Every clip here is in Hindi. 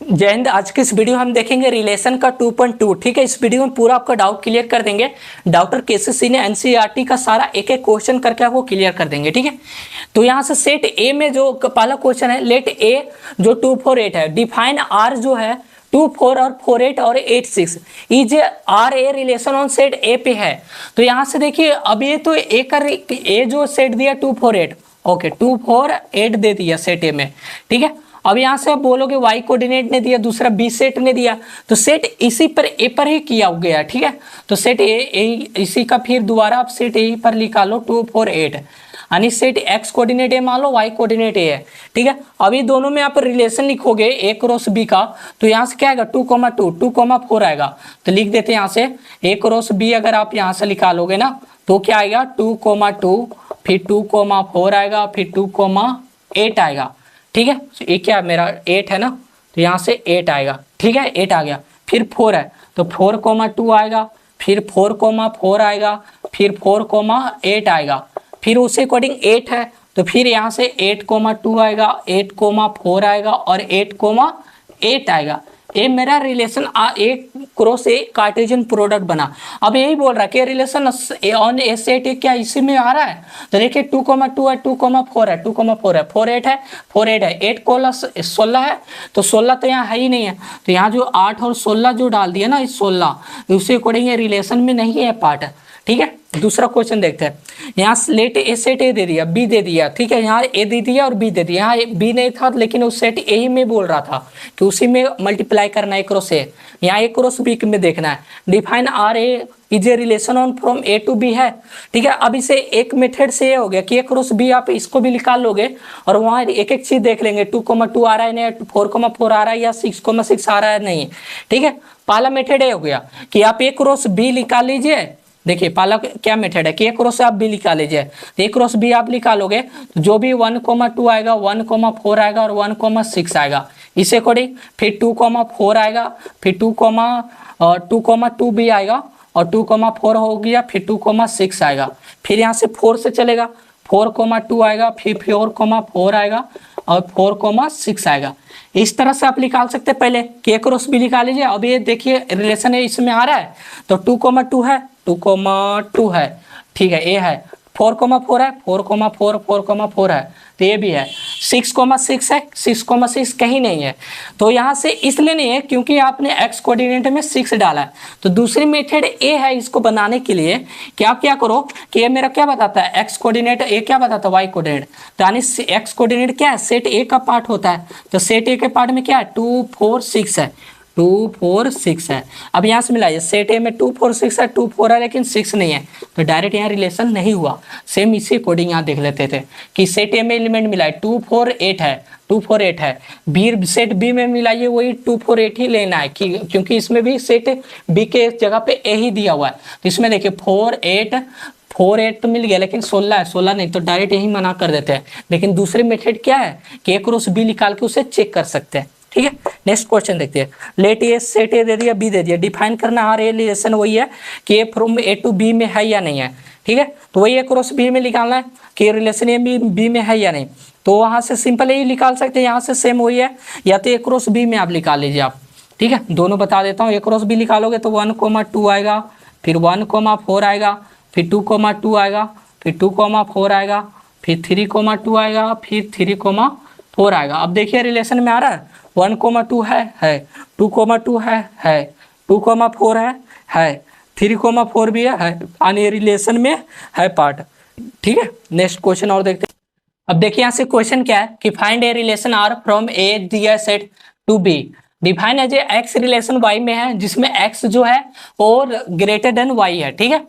जय हिंद। आज के इस वीडियो हम देखेंगे रिलेशन का 2.2। ठीक है, इस वीडियो में पूरा आपका डाउट क्लियर कर देंगे। डॉक्टर केसीसी ने एनसीईआरटी का सारा एक एक क्वेश्चन करके आपको क्लियर कर देंगे। ठीक है, तो यहाँ से सेट ए में जो पहला क्वेश्चन है, लेट ए जो 2 4 8 है, डिफाइन आर जो है 2 4 और 4 8 और 8 6 is R a relation on set A पे है। तो यहाँ से देखिए, अब ये तो ए जो सेट दिया 2 4 8, ओके 2 4 8 दे दिया सेट ए में। ठीक है, अब यहां से आप बोलोगे वाई कोऑर्डिनेट ने दिया, दूसरा बी सेट ने दिया, तो सेट इसी पर ए पर ही किया गया। ठीक है, तो सेट ए इसी का फिर दोबारा आप सेट ए पर निकालो 2 4 8, यानी सेट एक्स कोऑर्डिनेट ए मान लो, वाई कोऑर्डिनेट ए है। ठीक है, अभी दोनों में आप रिलेशन लिखोगे ए क्रॉस बी का, तो यहाँ से क्या आएगा 2,2 2,4 आएगा। तो लिख देते हैं यहाँ से ए क्रॉस बी, अगर आप यहाँ से निकालोगे ना तो क्या आएगा 2,2, फिर 2,4 आएगा, फिर 2,8 आएगा। ठीक है, तो ये क्या मेरा 8 है ना, तो यहाँ से 8 आएगा। ठीक है, 8 आ गया, फिर 4 है तो 4,2 आएगा, फिर 4,4 आएगा, फिर 4,8 आएगा, फिर उसी अकॉर्डिंग 8 है तो फिर यहाँ से 8,2 आएगा, 8,4 आएगा और 8,8 आएगा। ये मेरा रिलेशन ए क्रॉस ए कार्टेशियन प्रोडक्ट बना। अब यही बोल रहा है कि रिलेशन ऑन ए सेट क्या इसी में आ रहा है। तो देखिए 2,2 है, 2,4 है, 2,4 है, 4,8 है, 4,8 है, 8 को 16 है, तो 16 तो यहाँ है ही नहीं है, तो यहाँ जो 8 और 16 जो डाल दिया ना, इस 16 उसी अकॉर्डिंग रिलेशन में नहीं है पार्ट। ठीक है, दूसरा क्वेश्चन देखते हैं। यहाँ लेट ए सेट ए दे दिया, बी दे दिया। ठीक है, यहाँ ए दे दिया और बी दे दिया। यहाँ बी नहीं था लेकिन उस सेट ए ही में बोल रहा था कि उसी में मल्टीप्लाई करना है क्रॉस ए, यहाँ ए क्रॉस बी में देखना है। Define R a is a relation on from A to B है। ठीक है, अब इसे एक मेथड से ये हो गया कि ए क्रॉस बी, आप इसको भी निकाल लोगे और वहाँ एक एक चीज देख लेंगे 2,2 आ रहा है नहीं, 4,4 आ रहा है या 6,6 आ रहा है नहीं। ठीक है, पहला मेथड ये हो गया कि आप ए क्रॉस बी निकाल लीजिए। देखिए पहला क्या मेथड है कि ए क्रॉस आप बी निकाल लीजिए, तो ए क्रॉस बी आप निकालोगे तो जो भी 1,2 आएगा, 1,4 आएगा और 1,6 आएगा। इसे अकॉर्डिंग फिर 2,4 आएगा, फिर 2,2 भी आएगा और 2,4 हो गया, फिर 2,6 आएगा। फिर यहाँ से 4 से चलेगा, 4,2 आएगा, फिर 4,4 आएगा और 4,6 आएगा। इस तरह से आप निकाल सकते हैं पहले कि ए क्रॉस बी निकाल लीजिए। अब ये देखिए रिलेशन है इसमें आ रहा है, तो 2,2 है, 2,2 है। ठीक है, ए है, 4,4 है, 4,4 4,4 है, तो ये भी है। 6,6 है, 6,6 कहीं नहीं है, तो यहाँ से इसलिए नहीं है क्योंकि आपने एक्स कोऑर्डिनेट में 6 डाला है। तो दूसरी मेथड ए है इसको बनाने के लिए कि आप क्या करो कि ये मेरा क्या बताता है एक्स कोऑर्डिनेट, ए क्या बताता है वाई कोऑर्डिनेट। तो यानी एक्स कोऑर्डिनेट क्या है, सेट ए का पार्ट होता है, तो सेट ए के पार्ट में क्या है 2 4 6 है, 2 4 6 है। अब यहाँ से मिलाइए, सेट ए में 2 4 6 है, 2 4 है लेकिन 6 नहीं है, तो डायरेक्ट यहाँ रिलेशन नहीं हुआ। सेम इसी अकॉर्डिंग यहाँ देख लेते थे कि सेट ए में एलिमेंट मिला है 2 4 8 है, 2 4 8 है, बी सेट बी में मिलाइए वही 2 4 8 ही लेना है क्योंकि इसमें भी सेट बी के जगह पे ए ही दिया हुआ है। तो इसमें देखिए 4 8 तो मिल गया लेकिन 16 है, 16 नहीं, तो डायरेक्ट यही मना कर देते हैं। लेकिन दूसरे मेथड क्या है कि ए क्रॉस बी निकाल के उसे चेक कर सकते हैं। ठीक है, नेक्स्ट क्वेश्चन देखते हैं। लेट ए सेट ए दे दिया, बी दे दिया, डिफाइन करना आर ए रिलेशन वही है कि ए फ्रॉम ए टू बी में है या नहीं है। ठीक है, तो वही ए क्रॉस बी में निकालना है कि रिलेशन ए बी में है या नहीं। तो वहां से सिंपल यही निकाल सकते हैं, यहाँ से सेम वही है, या तो ए क्रॉस बी में आप निकाल लीजिए आप। ठीक है, दोनों बता देता हूँ। ए क्रॉस बी निकालोगे तो 1,2 आएगा, फिर 1,4 आएगा, फिर 2,2 आएगा, फिर 2,4 आएगा, फिर 3,2 आएगा, फिर 3,4 आएगा। अब देखिए रिलेशन में आ रहा है 1,2 है, 2,2 है, 2,4 है, 3,4 भी है, यानी रिलेशन में है पार्ट। ठीक है, नेक्स्ट क्वेश्चन और देखते हैं। अब देखिए यहाँ से क्वेश्चन क्या है कि find a relation R from A दिया set to B, define as x relation y में है जिसमें एक्स जो है और ग्रेटर देन वाई है। ठीक है,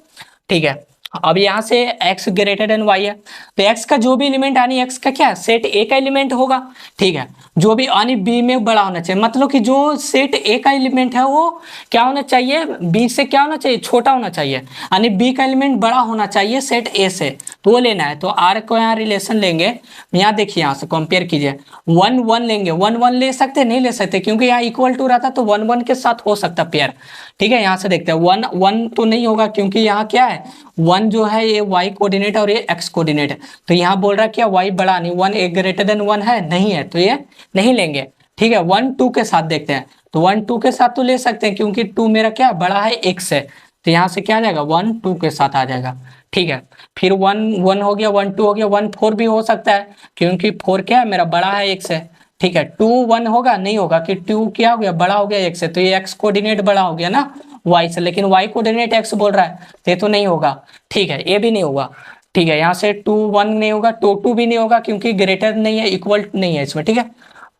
ठीक है, अब यहाँ से x ग्रेटर देन y है, तो x का जो भी एलिमेंट यानी x का क्या है सेट a का एलिमेंट होगा। ठीक है, जो भी यानी b में बड़ा होना चाहिए, मतलब कि जो सेट a का एलिमेंट है वो क्या होना चाहिए, b से क्या होना चाहिए, छोटा होना चाहिए, यानी b का एलिमेंट बड़ा होना चाहिए सेट a से, तो वो लेना है। तो r को यहाँ रिलेशन लेंगे, यहाँ देखिए यहाँ से कंपेयर कीजिए, 1 1 लेंगे, 1 1 ले सकते नहीं ले सकते क्योंकि यहाँ इक्वल टू रहता तो 1 1 के साथ हो सकता पेयर। ठीक है, यहाँ से देखते हैं 1 1 तो नहीं होगा क्योंकि यहाँ क्या है 1 जो है ये y कोऑर्डिनेट और ये x कोऑर्डिनेट है, तो यहाँ बोल रहा है क्या y बड़ा नहीं, 1 ए ग्रेटर देन 1 है नहीं है, तो ये नहीं लेंगे। ठीक है, 1 2 के साथ देखते हैं, तो 1 2 के साथ तो ले सकते हैं क्योंकि 2 मेरा क्या बड़ा है x से, तो यहाँ से क्या आ जाएगा 1 2 के साथ आ जाएगा। ठीक है, फिर 1 1 हो गया, 1 2 हो गया, 1 4 भी हो सकता है क्योंकि 4 क्या है मेरा बड़ा है x से। ठीक है, 2 1 होगा नहीं होगा कि 2 क्या हो गया बड़ा हो गया x से, तो ये x कोऑर्डिनेट बड़ा हो गया ना y से, लेकिन y कोऑर्डिनेट x बोल रहा है तो ये तो नहीं होगा। ठीक है, ये भी नहीं होगा। ठीक है, यहाँ से 2 1 नहीं होगा, 2 2 भी नहीं होगा क्योंकि ग्रेटर नहीं है, इक्वल नहीं है इसमें। ठीक है,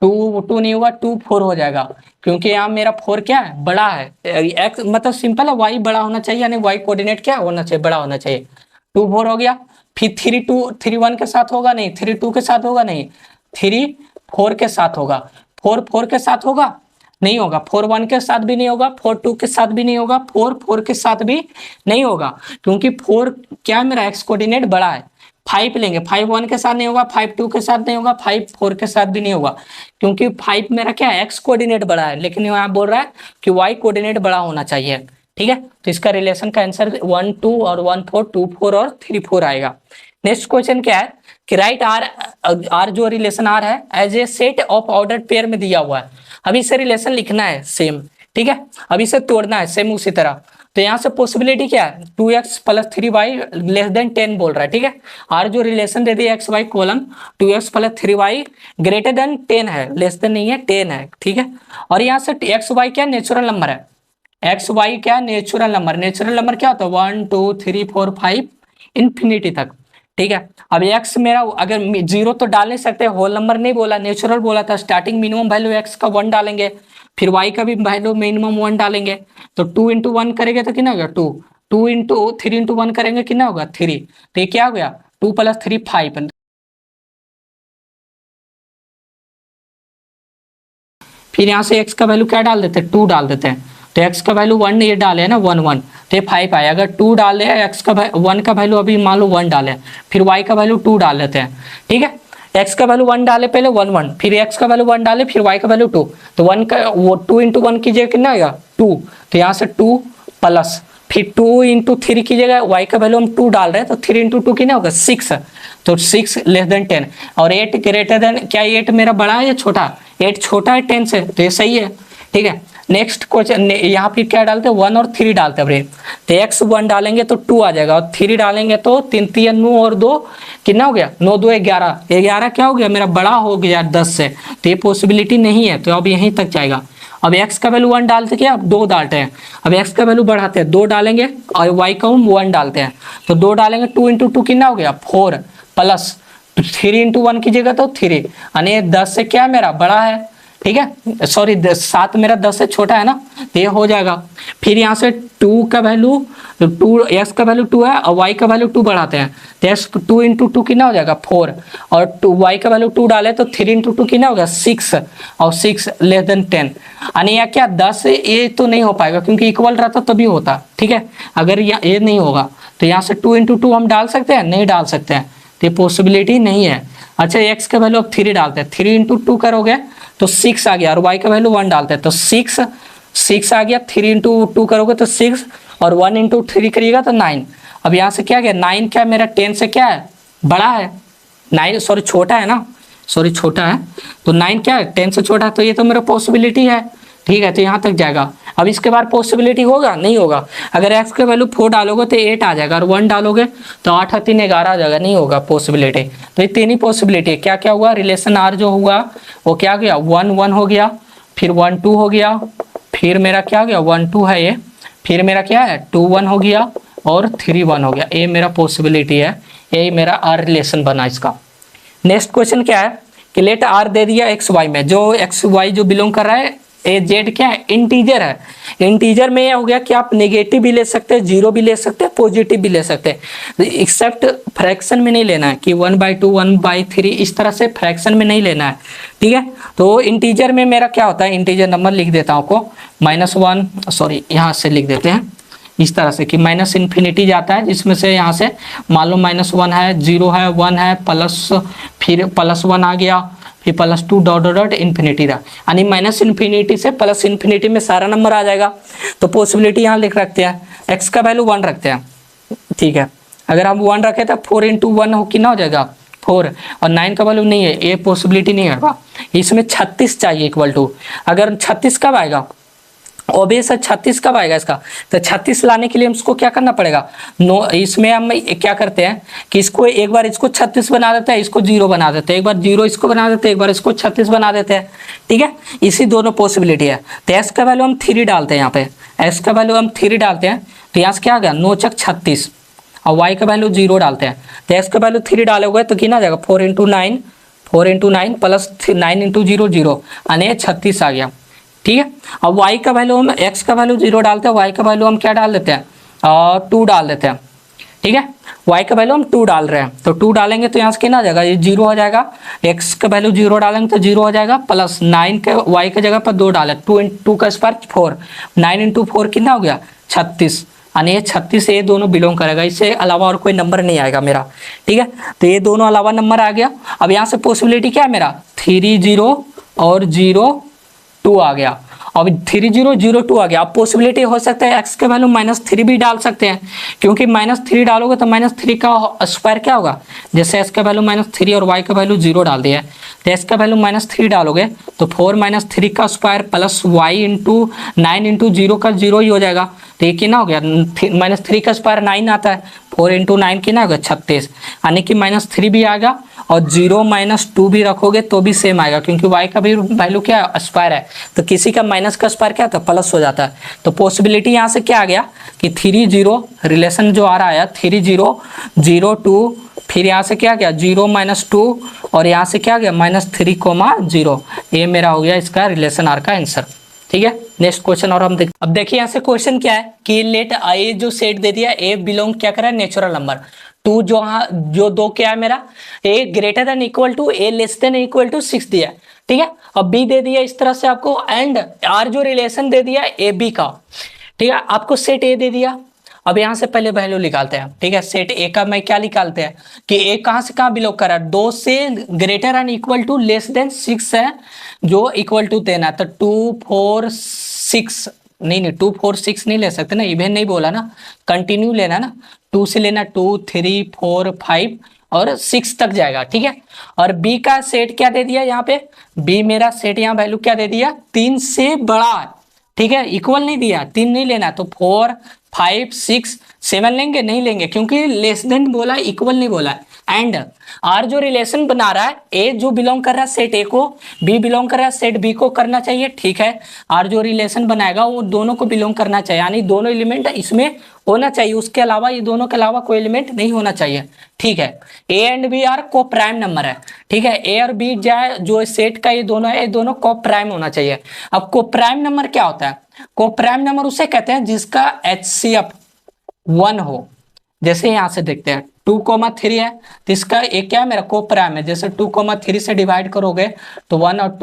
2 2 नहीं होगा, 2 4 हो जाएगा क्योंकि यहाँ मेरा 4 क्या है बड़ा है, x मतलब सिंपल है, y बड़ा होना चाहिए, यानी y कोऑर्डिनेट क्या होना चाहिए बड़ा होना चाहिए। 2 4 हो गया, फिर 3 2 3 1 के साथ होगा नहीं, 3 2 के साथ होगा नहीं, 3 4 के साथ होगा, 4 4 के साथ होगा नहीं होगा, 4 1 के साथ भी नहीं होगा, 4 2 के साथ भी नहीं होगा, 4 4 के साथ भी नहीं होगा क्योंकि 4 क्या है मेरा एक्स कोऑर्डिनेट बड़ा है। 5 लेंगे, 5 1 के साथ नहीं होगा, 5 2 के साथ नहीं होगा, 5 4 के साथ भी नहीं होगा क्योंकि 5 मेरा क्या है एक्स कोऑर्डिनेट बड़ा है, लेकिन यहाँ बोल रहा है कि वाई कोऑर्डिनेट बड़ा होना चाहिए। ठीक है, तो इसका रिलेशन का आंसर 1 2 और 1 4 2 4 और 3 4 आएगा। नेक्स्ट क्वेश्चन क्या है कि राइट आर जो रिलेशन आर है as a set of ordered pair में दिया हुआ है। अभी इसे रिलेशन लिखना है सेम। ठीक है, अभी इसे तोड़ना है सेम उसी तरह। तो यहाँ से पॉसिबिलिटी क्या है 2x plus 3y less than 10 बोल रहा है। ठीक है, आर जो रिलेशन दे दिया x y colon 2x plus 3y greater than 10 है, लेस देन नहीं है 10 है। ठीक है, और यहाँ से एक्स वाई क्या नेचुरल नंबर है, एक्स वाई क्या नेचुरल नंबर, नेचुरल नंबर क्या होता है 1 2 3 4 5 इन्फिनिटी तक। ठीक है, अब एक्स मेरा अगर जीरो तो डाल नहीं सकते, होल नंबर नहीं बोला, नेचुरल बोला था, स्टार्टिंग मिनिमम वैल्यू एक्स का 1 डालेंगे, फिर वाई का भी वैल्यू मिनिमम 1 डालेंगे, तो 2 इंटू 1 करेंगे तो कितना होगा 2, 2 इंटू 3 इंटू 1 करेंगे कितना होगा 3, तो ये क्या हो गया 2 प्लस 3 5। फिर यहाँ से एक्स का वैल्यू क्या डाल देते हैं 2 डाल देते हैं, तो एक्स का वैल्यू 1 ये डाले है ना 1 1, तो ये 5 आया। अगर 2 डाले एक्स का 1 का वैल्यू अभी मान लो 1 डाले, फिर y का वैल्यू 2 डाल लेते हैं। ठीक है, x का वैल्यू 1 डाले पहले 1 1, फिर x का वैल्यू 1 डाले, फिर y का वैल्यू 2, तो 1 का वो 2 इंटू 1 कीजिएगा कितना आएगा 2, तो यहाँ से 2 प्लस फिर 2 इंटू 3 कीजिएगा, y का वैल्यू हम 2 डाल रहे हैं तो 3 इंटू 2 कितना होगा 6, तो 6 लेस देन 10, और 8 ग्रेटर देन, क्या 8 मेरा बड़ा है या छोटा, 8 छोटा है 10 से, तो ये सही है। ठीक है, नेक्स्ट क्वेश्चन यहाँ फिर क्या डालते हैं 1 और 3 डालते हैं, तो x 1 डालेंगे तो 2 आ जाएगा, और 3 डालेंगे तो 3 3 9 और 2 कितना हो गया 9 2 11, 11 क्या हो गया मेरा बड़ा हो गया 10 से, तो ये पॉसिबिलिटी नहीं है, तो अब यहीं तक जाएगा। अब x का वैल्यू 1 डालते क्या अब 2 डालते हैं, अब x का वैल्यू बढ़ाते हैं 2 डालेंगे और y का हम 1 डालते हैं, तो 2 डालेंगे 2 इंटू 2 कितना हो गया 4 प्लस 3 इंटू 1 कीजिएगा तो 3, यानी 10 से क्या मेरा बड़ा है। ठीक है, सॉरी 7 मेरा 10 से छोटा है ना, तो ये हो जाएगा। फिर यहाँ से 2 का वैल्यू 2, एक्स का वैल्यू 2 है और वाई का वैल्यू 2 बढ़ाते हैं, तो एक्स 2 इंटू 2 कितना हो जाएगा 4, और 2 वाई का वैल्यू 2 डाले तो 3 इंटू 2 कितना होगा 6, और 6 लेस देन 10, यानी यह क्या 10 ये तो नहीं हो पाएगा क्योंकि इक्वल रहता तभी होता। ठीक है, अगर ये नहीं होगा तो यहाँ से 2 इंटू 2 हम डाल सकते हैं, नहीं डाल सकते हैं, तो ये पॉसिबिलिटी नहीं है। अच्छा, एक्स का वैल्यू अब 3 डालते हैं, 3 इंटू 2 करोगे तो 6 आ गया, और y का वैल्यू 1 डालते हैं तो 6 आ गया, 3 इंटू 2 करोगे तो 6, और 1 इंटू 3 करिएगा तो 9। अब यहाँ से क्या गया 9 क्या मेरा 10 से क्या है बड़ा है, 9 सॉरी छोटा है ना, सॉरी छोटा है, तो 9 क्या है 10 से छोटा है, तो ये तो मेरा पॉसिबिलिटी है। ठीक है, तो यहाँ तक जाएगा। अब इसके बाद पॉसिबिलिटी होगा नहीं होगा, अगर x का वैल्यू 4 डालोगे तो 8 आ जाएगा, और 1 डालोगे तो 8 और 3 11 आ जाएगा, नहीं होगा पॉसिबिलिटी। तो ये 3 ही पॉसिबिलिटी है। क्या क्या हुआ रिलेशन आर जो हुआ वो क्या गया 1 1 हो गया, फिर 1 2 हो गया, फिर मेरा क्या गया 1 2 है ये, फिर मेरा क्या है 2 1 हो गया, और 3 1 हो गया। ये मेरा पॉसिबिलिटी है, यही मेरा आर रिलेशन बना इसका। नेक्स्ट क्वेश्चन क्या है कि लेट आर दे दिया एक्स वाई में, जो एक्स वाई जो बिलोंग कर रहा है ए जेड क्या है इंटीजर है। इंटीजर में यह हो गया कि आप नेगेटिव भी ले सकते हैं, जीरो भी ले सकते हैं, पॉजिटिव भी ले सकते हैं, एक्सेप्ट फ्रैक्शन में नहीं लेना है कि 1/2 1/3 इस तरह से फ्रैक्शन में नहीं लेना है। ठीक है, तो इंटीजर में मेरा क्या होता है, इंटीजर नंबर लिख देता हूँ आपको -1, सॉरी यहाँ से लिख देते हैं इस तरह से कि माइनस इन्फिनिटी जाता है, जिसमें से यहाँ से मान लो -1 है, 0 है, 1 है, प्लस फिर +1 आ गया, फिर +2 डॉट डॉट इन्फिनिटी रहा, यानी माइनस इन्फिनिटी से प्लस इन्फिनिटी में सारा नंबर आ जाएगा। तो पॉसिबिलिटी यहाँ लिख रखते हैं, एक्स का वैल्यू 1 रखते हैं। ठीक है, अगर हम 1 रखें तो 4 × 1 हो कितना हो जाएगा 4 और 9 का वैल्यू नहीं है, ये पॉसिबिलिटी नहीं होगा। इसमें 36 चाहिए इक्वल टू, अगर 36 कब आएगा, ओबेस 36 कब आएगा इसका, तो 36 लाने के लिए हमको क्या करना पड़ेगा, नो इसमें हम क्या करते हैं कि इसको एक बार इसको 36 बना देते हैं, इसको 0 बना देते हैं, एक बार 0 इसको बना देते हैं, एक बार इसको 36 बना देते हैं, ठीक है। इसी दोनों पॉसिबिलिटी है। तो एक्स का वैल्यू हम 3 डालते हैं, यहाँ पे एक्स का वैल्यू हम 3 डालते हैं, तो यहाँ से क्या आ गया 9 चक 36, और वाई का वैल्यू 0 डालते हैं, तो एक्स का वैल्यू 3 डालोगे तो कितना आ जाएगा 4 इंटू 9 प्लस 9 इंटू 0 0 यानी 36 आ गया, ठीक है। अब y का वैल्यू हम x का वैल्यू 0 डालते हैं, y का वैल्यू हम क्या डाल देते हैं 2 डाल देते हैं, ठीक है। y का वैल्यू हम 2 डाल रहे हैं, तो 2 डालेंगे तो यहाँ से कितना आ जाएगा, ये 0 हो जाएगा, x का वैल्यू 0 डालेंगे तो 0 हो जाएगा, प्लस 9 के y के जगह पर 2 डाले, 2 का स्क्वायर 4, 9 इंटू 4 कितना हो गया 36, यानी ये 36 ये दोनों बिलोंग करेगा, इससे अलावा और कोई नंबर नहीं आएगा मेरा, ठीक है। तो ये दोनों अलावा नंबर आ गया। अब यहाँ से पॉसिबिलिटी क्या है मेरा 3 0 और 0 2 आ गया, अब 3 0 0 2 आ गया। अब पॉसिबिलिटी हो सकता है x का वैल्यू -3 भी डाल सकते हैं, क्योंकि -3 डालोगे तो -3 का स्क्वायर क्या होगा, जैसे x का वैल्यू -3 और y का वैल्यू 0 डाल दिया है, तो x का वैल्यू -3 डालोगे तो 4 -3 का square plus y into 9 into 0 का 0 ही हो जाएगा, तो ये कितना हो गया -3 का स्क्वायर 9 आता है, 4 इंटू 9 कितना होगा 36, यानी कि -3 भी आएगा और 0 -2 भी रखोगे तो भी सेम आएगा, क्योंकि y का भी वैल्यू क्या स्क्वायर है, तो किसी का माइनस का स्क्वायर क्या होता है प्लस हो जाता है। तो पॉसिबिलिटी यहाँ से क्या आ गया कि 3 0 रिलेशन जो आ रहा है 3 0 0 2, फिर यहाँ से क्या गया 0 -2 और यहाँ से क्या गया -3, 0, ये मेरा हो गया इसका रिलेशन आर का आंसर, ठीक है। नेक्स्ट क्वेश्चन और हम देख, अब देखिए यहाँ से क्वेश्चन क्या है कि लेट ए जो सेट दे दिया ए बिलोंग क्या करा नेचुरल नंबर 2, जो 2 क्या है मेरा a greater than equal to a less than equal to 6 दिया है, ठीक है। अब बी दे दिया इस तरह से आपको, एंड आर जो रिलेशन दे दिया ए बी का, ठीक है। आपको सेट ए दे दिया, अब यहाँ से पहले वैल्यू निकालते हैं, ठीक है। सेट ए का मैं क्या निकालते हैं कि ए कहाँ से कहाँ बिलोंग कर रहा है, 2 से greater and equal to less than 6 है जो इक्वल टू 10 है, तो 2 4 6 नहीं 2 4 6 नहीं ले सकते ना, इवन नहीं बोला ना, कंटिन्यू लेना ना, 2 से लेना 2 3 4 5 और 6 तक जाएगा, ठीक है। और बी का सेट क्या दे दिया यहाँ पे, बी मेरा सेट यहाँ वैल्यू क्या दे दिया 3 से बड़ा, ठीक है, इक्वल नहीं दिया, 3 नहीं लेना, तो 4 5 6 7 लेंगे, नहीं लेंगे क्योंकि लेस देन बोला इक्वल नहीं बोला। एंड आर जो रिलेशन बना रहा है ए जो बिलोंग कर रहा है सेट ए को, बी बिलोंग कर रहा है सेट बी को करना चाहिए, ठीक है। आर जो रिलेशन बनाएगा वो दोनों को बिलोंग करना चाहिए, यानी दोनों एलिमेंट इसमें होना चाहिए, उसके अलावा ये दोनों के अलावा कोई एलिमेंट नहीं होना चाहिए, ठीक है। ए एंड बी आर को प्राइम नंबर है, ठीक है, ए और बी जो सेट का ये दोनों है, ये दोनों को प्राइम होना चाहिए। अब को प्राइम नंबर क्या होता है, को प्राइम नंबर उसे कहते हैं जिसका HCF 1 हो, जैसे यहां से देखते हैं 2,3 है तो इसका एक क्या है मेरा को प्राइम है, जैसे 2,3 से डिवाइड करोगे तो 1 और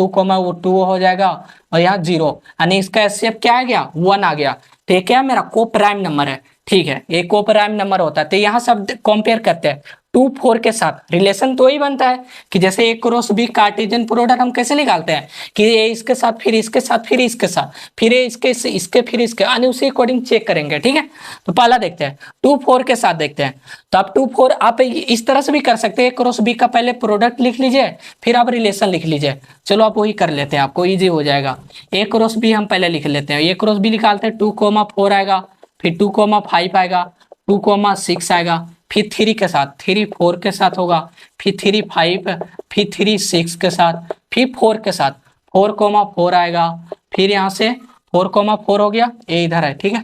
2 हो जाएगा और यहाँ 0, यानी इसका HCF क्या आ गया 1 आ गया, तो ये क्या है मेरा को प्राइम नंबर है, ठीक है, ये को प्राइम नंबर होता है। तो यहाँ सब कंपेयर करते हैं 2 4 के साथ, रिलेशन तो ही बनता है कि जैसे ए क्रॉस बी कार्टेशियन प्रोडक्ट हम कैसे निकालते हैं कि ए इसके साथ फिर इसके साथ फिर इसके साथ फिर इसके फिर इसके, यानी उसी अकॉर्डिंग चेक करेंगे, ठीक है। तो पहला देखते हैं 2 4 के साथ देखते हैं, तो आप 2 4 आप इस तरह से भी कर सकते हैं, ए क्रॉस बी का पहले प्रोडक्ट लिख लीजिए फिर आप रिलेशन लिख लीजिए, चलो आप वही कर लेते हैं, आपको ईजी हो जाएगा। ए क्रॉस बी हम पहले लिख लेते हैं, ए क्रॉस बी निकालते हैं 2,4 आएगा, फिर 2,5 आएगा, 2,6 आएगा, फिर 3 के साथ 3 4 के साथ होगा, फिर 3 5, फिर 3 6 के साथ, फिर 4 के साथ 4,4 आएगा, फिर यहाँ से 4,4 हो गया, ये इधर है, ठीक है,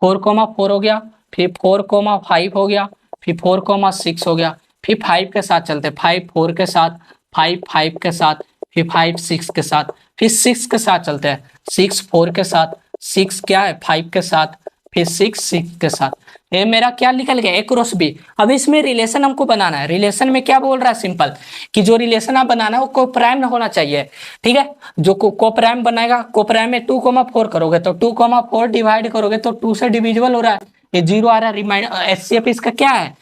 4,4 हो गया, फिर 4,5 हो गया, फिर 4,6 हो गया, फिर 5 के साथ चलते 5 4 के साथ, 5 5 के साथ, फिर 5 6 के साथ, फिर 6 के साथ चलते हैं 6 4 के साथ, 6 क्या है 5 के साथ, फिर 6 6 के साथ, ये मेरा क्या निकल गया ए क्रॉस बी। अब इसमें रिलेशन हमको बनाना है, रिलेशन में क्या बोल रहा है सिंपल कि जो रिलेशन आप बनाना है वो को प्राइम होना चाहिए, ठीक है। जो को प्राइम बनाएगा, को प्राइम में 2,4 करोगे तो 2,4 डिवाइड करोगे तो 2 से डिविजिबल हो रहा है, ये 0 आ रहा है, रिमाइंडर HCF इसका क्या है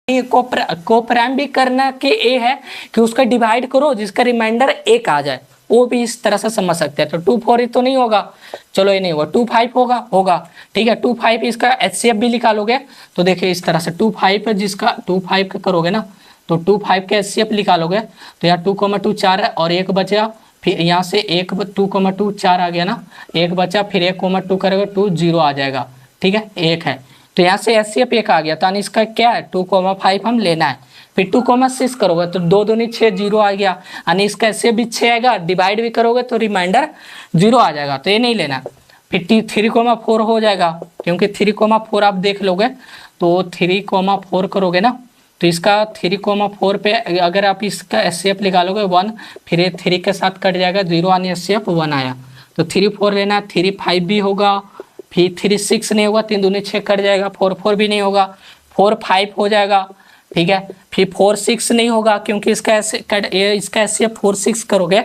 को प्राइम भी करना के ए है कि उसका डिवाइड करो जिसका रिमाइंडर 1 आ जाए, वो भी इस तरह से समझ सकते हैं। तो 2 4 तो नहीं होगा, चलो ये नहीं होगा, 2 5 होगा ठीक है। 2 5 इसका HCF भी निकालोगे तो देखिए इस तरह से 2 5 जिसका 2 5 का करोगे ना तो 2 5 के HCF निकालोगे तो यहाँ 2,2 4 है और एक बचा, फिर यहाँ से 2,2 4 आ गया ना, एक बचा, फिर 1,2 करोगे 2 0 आ जाएगा, ठीक है, एक है तो यहाँ से HCF एक आ गया, तो इसका क्या है 2,5 हम लेना है। फिर 2,6 करोगे तो 2 दूनी 6 0 आ गया, यानी इसका HCF भी 6 आएगा, डिवाइड भी करोगे तो रिमाइंडर 0 आ जाएगा, तो ये नहीं लेना। फिर 3,4 हो जाएगा, क्योंकि 3,4 आप देख लोगे तो 3,4 करोगे ना तो इसका 3,4 पे अगर आप इसका HCF निकालोगे 1, फिर ये 3 के साथ कट जाएगा 0, यानी HCF 1 आया। तो 3 4 लेना है, 3 5 भी होगा, फिर 3 6 नहीं होगा, 3 दूनी 6 कट जाएगा, 4 4 भी नहीं होगा, 4 5 हो जाएगा, ठीक है। फिर 4 6 नहीं होगा क्योंकि इसका HCF 4 6 करोगे,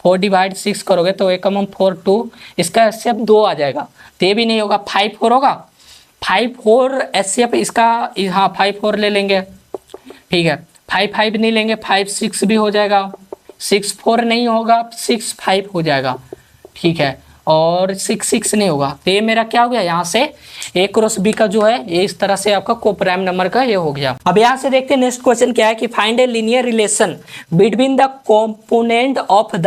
4 डिवाइड 6 करोगे तो 1 4 2, इसका HCF 2 आ जाएगा, तो ये भी नहीं होगा। 5 4 होगा, 5 4 HCF इसका, हाँ 5 4 ले लेंगे, ठीक है। 5 5 नहीं लेंगे, 5 6 भी हो जाएगा, 6 4 नहीं होगा, 6 5 हो जाएगा, ठीक है, और 6 6 नहीं होगा, तो ये मेरा क्या हो गया, यहाँ से A क्रॉस B का जो है ये इस तरह से आपका कोप्राइम नंबर का ये हो गया। अब यहाँ से देखते हैं नेक्स्ट क्वेश्चन क्या है कि find a linear relation between the component of the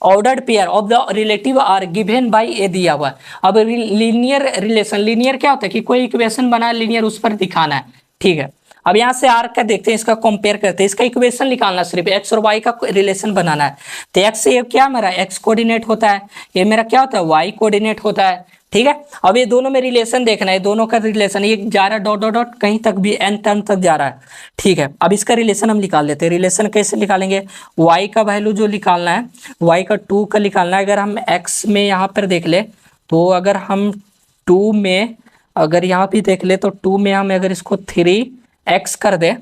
ordered pair of the relative R given by a दिया हुआ है। अब लीनियर रिलेशन, लीनियर क्या होता है कि कोई इक्वेशन बना लीनियर उस पर दिखाना है, ठीक है। अब यहाँ से आर का देखते हैं, इसका कंपेयर करते हैं, इसका इक्वेशन निकालना, सिर्फ एक्स और वाई का रिलेशन बनाना है। तो एक्स से ये क्या मेरा एक्स कोऑर्डिनेट होता है, ये मेरा क्या होता है वाई कोऑर्डिनेट होता है, ठीक है। अब ये दोनों में रिलेशन देखना है, दोनों का रिलेशन, ये जा रहा है डॉट डॉट डॉट कहीं तक भी एन टर्म तक जा रहा है, ठीक है। अब इसका रिलेशन हम निकाल लेते हैं। रिलेशन कैसे निकालेंगे, वाई का वैल्यू जो निकालना है, वाई का 2 का निकालना है। अगर हम एक्स में यहाँ पर देख ले तो अगर हम 2 में अगर यहाँ भी देख ले तो 2 में हम अगर इसको 3x कर दे,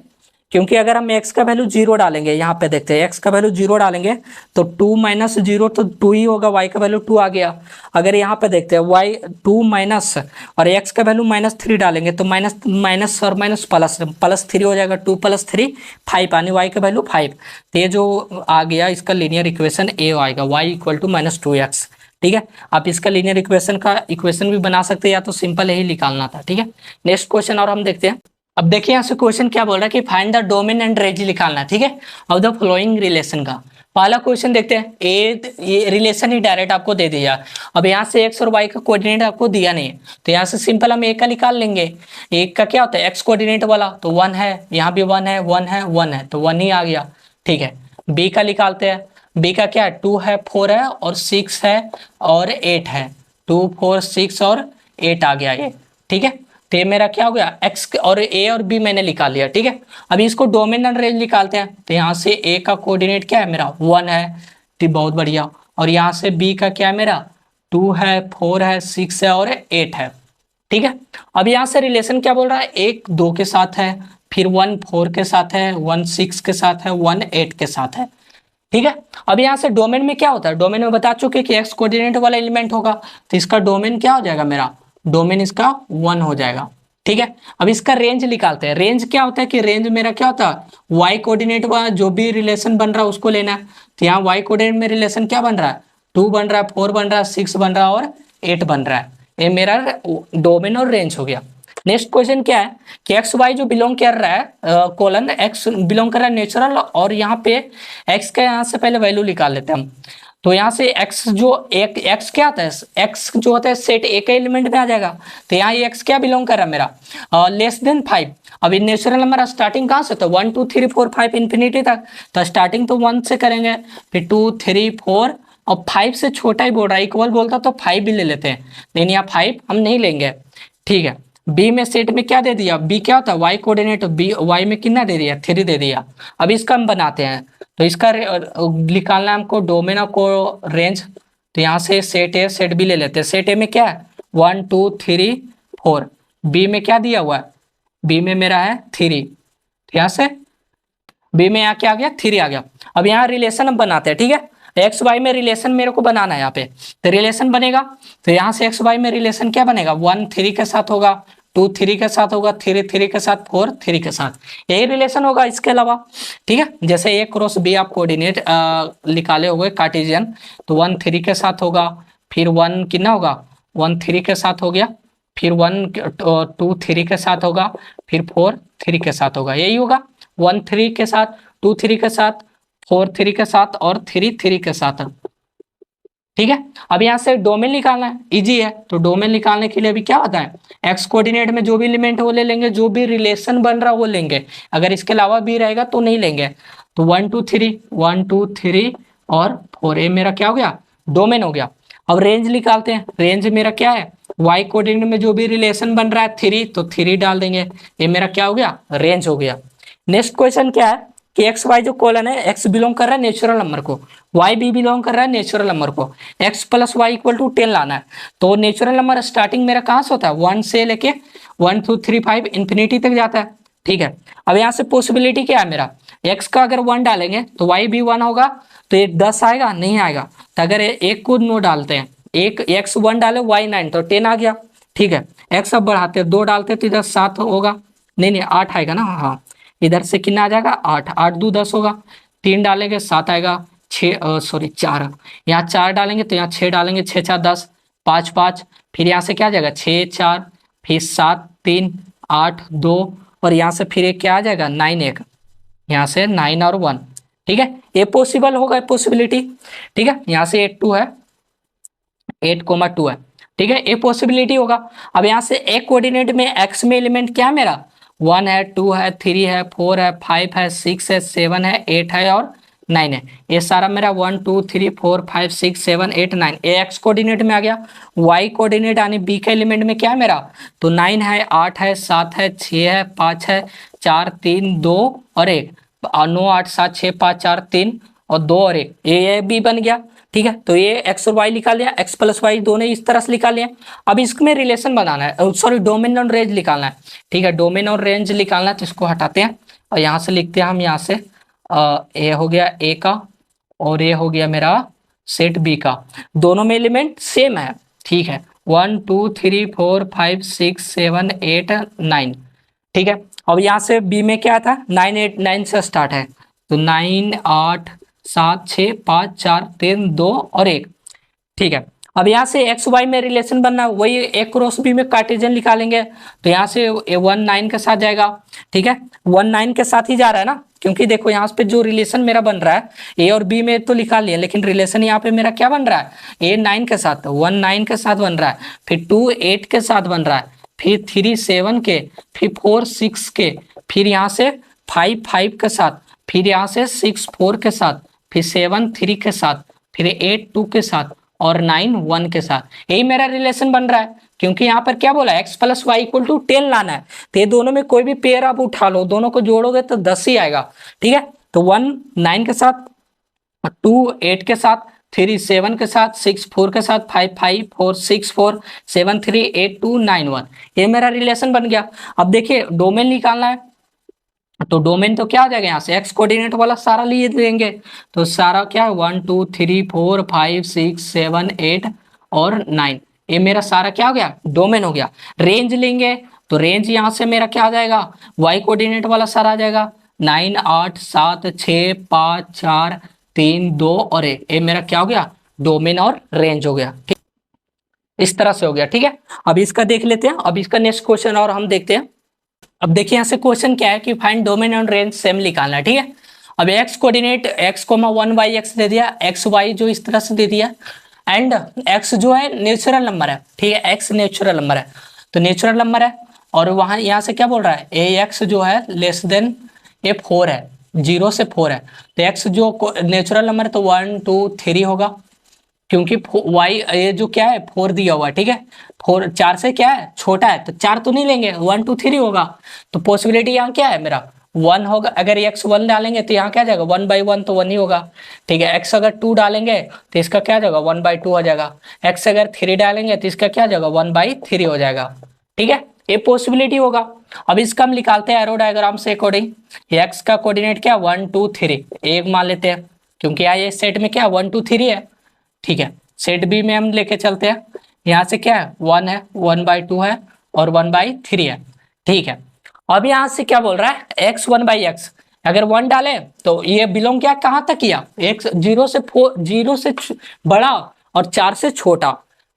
क्योंकि अगर हम x का वैल्यू 0 डालेंगे, यहाँ पे देखते हैं x का वैल्यू 0 डालेंगे तो 2 माइनस 0 तो 2 ही होगा, y का वैल्यू 2 आ गया। अगर यहाँ पे देखते हैं y 2 माइनस और x का वैल्यू -3 डालेंगे तो माइनस और माइनस प्लस 3 हो जाएगा, 2 + 3 5, यानी y का वैल्यू 5। तो ये जो आ गया इसका लीनियर इक्वेशन ए आएगा, y = -2x, ठीक है। आप इसका लीनियर इक्वेशन का इक्वेशन भी बना सकते हैं या तो सिंपल यही निकालना था, ठीक है। नेक्स्ट क्वेश्चन और हम देखते हैं। अब देखिए यहाँ से क्वेश्चन क्या बोल रहा है कि find the domain and range निकालना है, ठीक है, ऑफ द फॉलोइंग रिलेशन का। पहला क्वेश्चन देखते हैं, ये रिलेशन ही डायरेक्ट आपको दे दिया। अब यहाँ से एक्स और वाई का कोऑर्डिनेट आपको दिया नहीं है तो यहाँ से सिंपल हम ए का निकाल लेंगे। एक का क्या होता है एक्स कोऑर्डिनेट वाला, तो 1 है, यहाँ भी 1 है, 1 है, 1 है, तो 1 ही आ गया, ठीक है। बी का निकालते हैं, बी का क्या है 2 है, 4 है और 6 है और 8 है, 2 4 6 और 8 आ गया ये, ठीक है। तो ये मेरा क्या हो गया x और a और b मैंने निकाल लिया, ठीक है। अभी इसको डोमेन एंड रेंज निकालते हैं। तो यहाँ से a का कोऑर्डिनेट क्या है मेरा 1 है, तो बहुत बढ़िया, और यहाँ से b का क्या है मेरा 2 है, 4 है, 6 है और 8 है, ठीक है। अब यहाँ से रिलेशन क्या बोल रहा है, 1 2 के साथ है, फिर 1 4 के साथ है, 1 6 के साथ है, 1 8 के साथ है, ठीक है। अब यहाँ से डोमेन में क्या होता है, डोमेन में बता चुके कि एक्स कोऑर्डिनेट वाला एलिमेंट होगा, तो इसका डोमेन क्या हो जाएगा मेरा, डोमेन इसका 1 हो जाएगा, ठीक है। अब इसका रेंज निकालते हैं। रेंज क्या होता है कि रेंज मेरा क्या होता है वाई कोऑर्डिनेट वाला जो भी रिलेशन बन रहा है उसको लेना है। तो यहाँ वाई कोऑर्डिनेट में रिलेशन क्या बन रहा है 2 बन रहा है, 4 बन रहा है, 6 बन रहा है और 8 बन रहा है। ये मेरा डोमेन और रेंज हो गया। नेक्स्ट क्वेश्चन क्या है कि एक्स वाई जो बिलोंग कर रहा है कोलन एक्स बिलोंग कर रहा है नेचुरल, और यहाँ पे एक्स का यहाँ से पहले वैल्यू निकाल लेते हैं हम। तो यहाँ से x जो एक x क्या आता है, x जो होता है सेट ए का एलिमेंट में आ जाएगा। तो यहाँ ये x क्या बिलोंग कर रहा है मेरा <5। अब इन नेचुरल नंबर स्टार्टिंग कहाँ से, तो 1 2 3 4 5 इन्फिनिटी तक, तो स्टार्टिंग तो 1 से करेंगे, फिर 2 3 4 और 5 से छोटा ही बोल रहा है, इक्वल बोलता तो 5 भी ले लेते हैं, लेकिन यहाँ 5 हम नहीं लेंगे, ठीक है। बी में सेट में क्या दे दिया, बी क्या होता है वाई कोऑर्डिनेट, बी वाई में कितना दे दिया 3 दे दिया। अब इसका हम बनाते हैं, तो इसका निकालना है हमको डोमेन को रेंज। तो यहाँ से सेट ए सेट बी ले लेते हैं। सेट ए में क्या है 1 2 3 4, बी में क्या दिया हुआ है, बी में मेरा है 3, तो यहाँ से बी में यहाँ क्या आ गया 3 आ गया। अब यहाँ रिलेशन हम बनाते हैं, ठीक है। एक्स वाई में रिलेशन मेरे को बनाना है यहाँ पे, तो रिलेशन बनेगा। तो यहाँ से एक्स वाई में रिलेशन क्या बनेगा 1 3 के साथ होगा, 2 3 के साथ होगा, 3 3 के साथ, 4 3 के साथ, यही रिलेशन होगा इसके अलावा। ठीक है, जैसे ए क्रॉस बी आप कोऑर्डिनेट निकाले हुए कार्टेशियन, तो 1 3 के साथ होगा, फिर 1 कितना होगा, 1 3 के साथ हो गया, फिर 1 2 3 के साथ होगा, फिर 4 3 के साथ होगा, यही होगा 1 3 के साथ, 2 3 के साथ, 4 3 के साथ और 3 3 के साथ। ठीक है, अब यहाँ से डोमेन निकालना है, इजी है। तो डोमेन निकालने के लिए अभी क्या होता है, एक्स कोऑर्डिनेट में जो भी एलिमेंट वो ले लेंगे, जो भी रिलेशन बन रहा वो लेंगे, अगर इसके अलावा भी रहेगा तो नहीं लेंगे। तो 1 2 3 1 2 3 और 4, ये मेरा क्या हो गया, डोमेन हो गया। अब रेंज निकालते हैं, रेंज मेरा क्या है, वाई कोऑर्डिनेट में जो भी रिलेशन बन रहा है 3, तो 3 डाल देंगे, ये मेरा क्या हो गया, रेंज हो गया। नेक्स्ट क्वेश्चन क्या है कि एक्स वाई जो कॉलन है, एक्स बिलोंग कर रहा है नेचुरल नंबर को, वाई भी बिलोंग कर रहा है नेचुरल नंबर को, x plus y equal to 10 लाना है। तो नेचुरल नंबर स्टार्टिंग मेरा कहाँ से होता है, 1 से लेके 1 2 3 5 इंफिनिटी तक जाता है। ठीक है, अब यहाँ से पॉसिबिलिटी क्या है मेरा, एक्स का अगर 1 डालेंगे तो वाई भी 1 होगा, तो ये 10 आएगा, नहीं आएगा। तो अगर एक को 9 डालते हैं, एक एक्स 1 डाले वाई 9, तो 10 आ गया। ठीक है, एक्स अब बढ़ाते हैं, 2 डालते हैं तो इधर 7 होगा, नहीं 8 आएगा ना, हाँ इधर से कितना आ जाएगा 8, 8 2 10 होगा, 3 डालेंगे 7 आएगा, 4, यहाँ 4 डालेंगे तो यहाँ 6 डालेंगे, 6 4 10, 5 5, फिर यहाँ से क्या आ जाएगा 6 4, फिर 7 3 8 2, और यहाँ से फिर एक क्या आ जाएगा 9 1, यहाँ से 9 और 1। ठीक है, ये पॉसिबल होगा, पॉसिबिलिटी। ठीक है, यहाँ से 8 2 है, 8,2 है। ठीक है, ये पॉसिबिलिटी होगा। अब यहाँ से एक कोऑर्डिनेट में एक्स में एलिमेंट क्या है मेरा, 1 है, 2 है, 3 है, 4 है, 5 है, 6 है, 7 है, 8 है और 9 है। ये सारा मेरा 1 2 3 4 5 6 7 8 9 ये एक्स कोऑर्डिनेट में आ गया। वाई कोऑर्डिनेट यानी बी के एलिमेंट में क्या है मेरा, तो 9 है, 8 है, 7 है, 6 है, 5 है, 4 3 2 और 1, 9 8 7 6 5 4 3 और 2 और 1, ये बी बन गया। ठीक है, तो ये एक्स और वाई निकाल लिया, एक्स प्लस वाई दोनों इस तरह से निकाल लिया। अब इसमें रिलेशन बनाना है, सॉरी डोमेन और रेंज निकालना है। ठीक है, डोमेन और रेंज निकालना है, तो इसको हटाते हैं और यहाँ से लिखते हैं हम, यहाँ से ए हो गया ए का और ये हो गया मेरा सेट बी का, दोनों में एलिमेंट सेम है। ठीक है, 1 2 3 4 5 6 7 8 9। ठीक है, अब यहाँ से बी में क्या था, 9 8 9 से स्टार्ट है, तो 9 8 7 6 5 4 3 2 और 1। ठीक है, अब यहाँ से एक्स वाई में रिलेशन बनना, वही एक क्रॉस बी में कार्टेशियन निकालेंगे, तो यहाँ से 1 9 के साथ जाएगा। ठीक है, 1 9 के साथ ही जा रहा है ना, क्योंकि देखो यहाँ पे जो रिलेशन मेरा बन रहा है, ए और बी में तो लिखा लिया, लेकिन रिलेशन यहाँ पे मेरा क्या बन रहा है, ए 9 के साथ, 1 9 के साथ बन रहा है, फिर 2 8 के साथ बन रहा है, फिर 3 7 के, फिर 4 6 के, फिर यहाँ से 5 5 के साथ, फिर यहाँ से 6 4 के साथ, फिर 7 3 के साथ, फिर 8 2 के साथ और 9 1 के साथ, यही मेरा रिलेशन बन रहा है। क्योंकि यहाँ पर क्या बोला, x plus y equal to 10 लाना है, तो ये दोनों में कोई भी पेयर आप उठा लो, दोनों को जोड़ोगे तो 10 ही आएगा। ठीक है, तो 1 9 के साथ, 2 8 के साथ, 3 7 के साथ, 6 4 के साथ, 5 5 4 6 4 7 3 8 2 9 1, ये मेरा रिलेशन बन गया। अब देखिए डोमेन निकालना है, तो डोमेन तो क्या आ जाएगा, यहाँ से एक्स कोऑर्डिनेट वाला सारा लिए देंगे, तो सारा क्या है 1 2 3 4 5 6 7 8 और 9, ये मेरा सारा क्या हो गया, डोमेन हो गया। रेंज लेंगे तो रेंज यहाँ से मेरा क्या आ जाएगा, वाई कोऑर्डिनेट वाला सारा आ जाएगा, 9 8 7 6 5 4 3 2 और 1, ये मेरा क्या हो गया, डोमेन और रेंज हो गया। ठीक, इस तरह से हो गया। ठीक है, अब इसका देख लेते हैं, अब इसका नेक्स्ट क्वेश्चन और हम देखते हैं। अब देखिए यहाँ से क्वेश्चन क्या है कि find domain and range same निकालना है। ठीक है, अब x coordinate x comma 1 by x दे दिया, एक्स वाई जो इस तरह से दे दिया, एंड एक्स जो है नेचुरल नंबर है। ठीक है, एक्स नेचुरल नंबर है, तो नेचुरल नंबर है, और वहां यहाँ से क्या बोल रहा है, ए एक्स जो है लेस देन ए 4 है, 0 से 4 है, तो एक्स जो नेचुरल नंबर है तो 1 2 3 होगा, क्योंकि वाई ये जो क्या है 4 दिया हुआ है। ठीक है, 4 4 से क्या है छोटा है, तो 4 तो नहीं लेंगे, 1 2 3 होगा, तो पॉसिबिलिटी यहाँ क्या है मेरा 1 होगा। अगर एक्स 1 डालेंगे तो यहाँ क्या जाएगा 1 बाई 1, तो 1 ही होगा। ठीक है, एक्स अगर 2 डालेंगे तो इसका क्या जाएगा 1 बाई 2 हो जाएगा, एक्स अगर 3 डालेंगे तो इसका क्या जाएगा 1 बाई 3 हो जाएगा। ठीक है, ये पॉसिबिलिटी होगा। अब इसका हम निकालते हैं एरो डायग्राम से अकॉर्डिंग, एक्स का कोऑर्डिनेट क्या 1 2 3 एक मान लेते हैं, क्योंकि यहाँ ये सेट में क्या 1 2 3 है। ठीक है, सेट बी में हम लेके चलते हैं, यहाँ से क्या है 1 है, 1 बाई 2 है और 1/3 है, ठीक है। अब यहाँ से क्या बोल रहा है, x 1/x, अगर 1 डाले तो ये बिलोंग क्या कहाँ तक किया, x 0 से बड़ा और 4 से छोटा,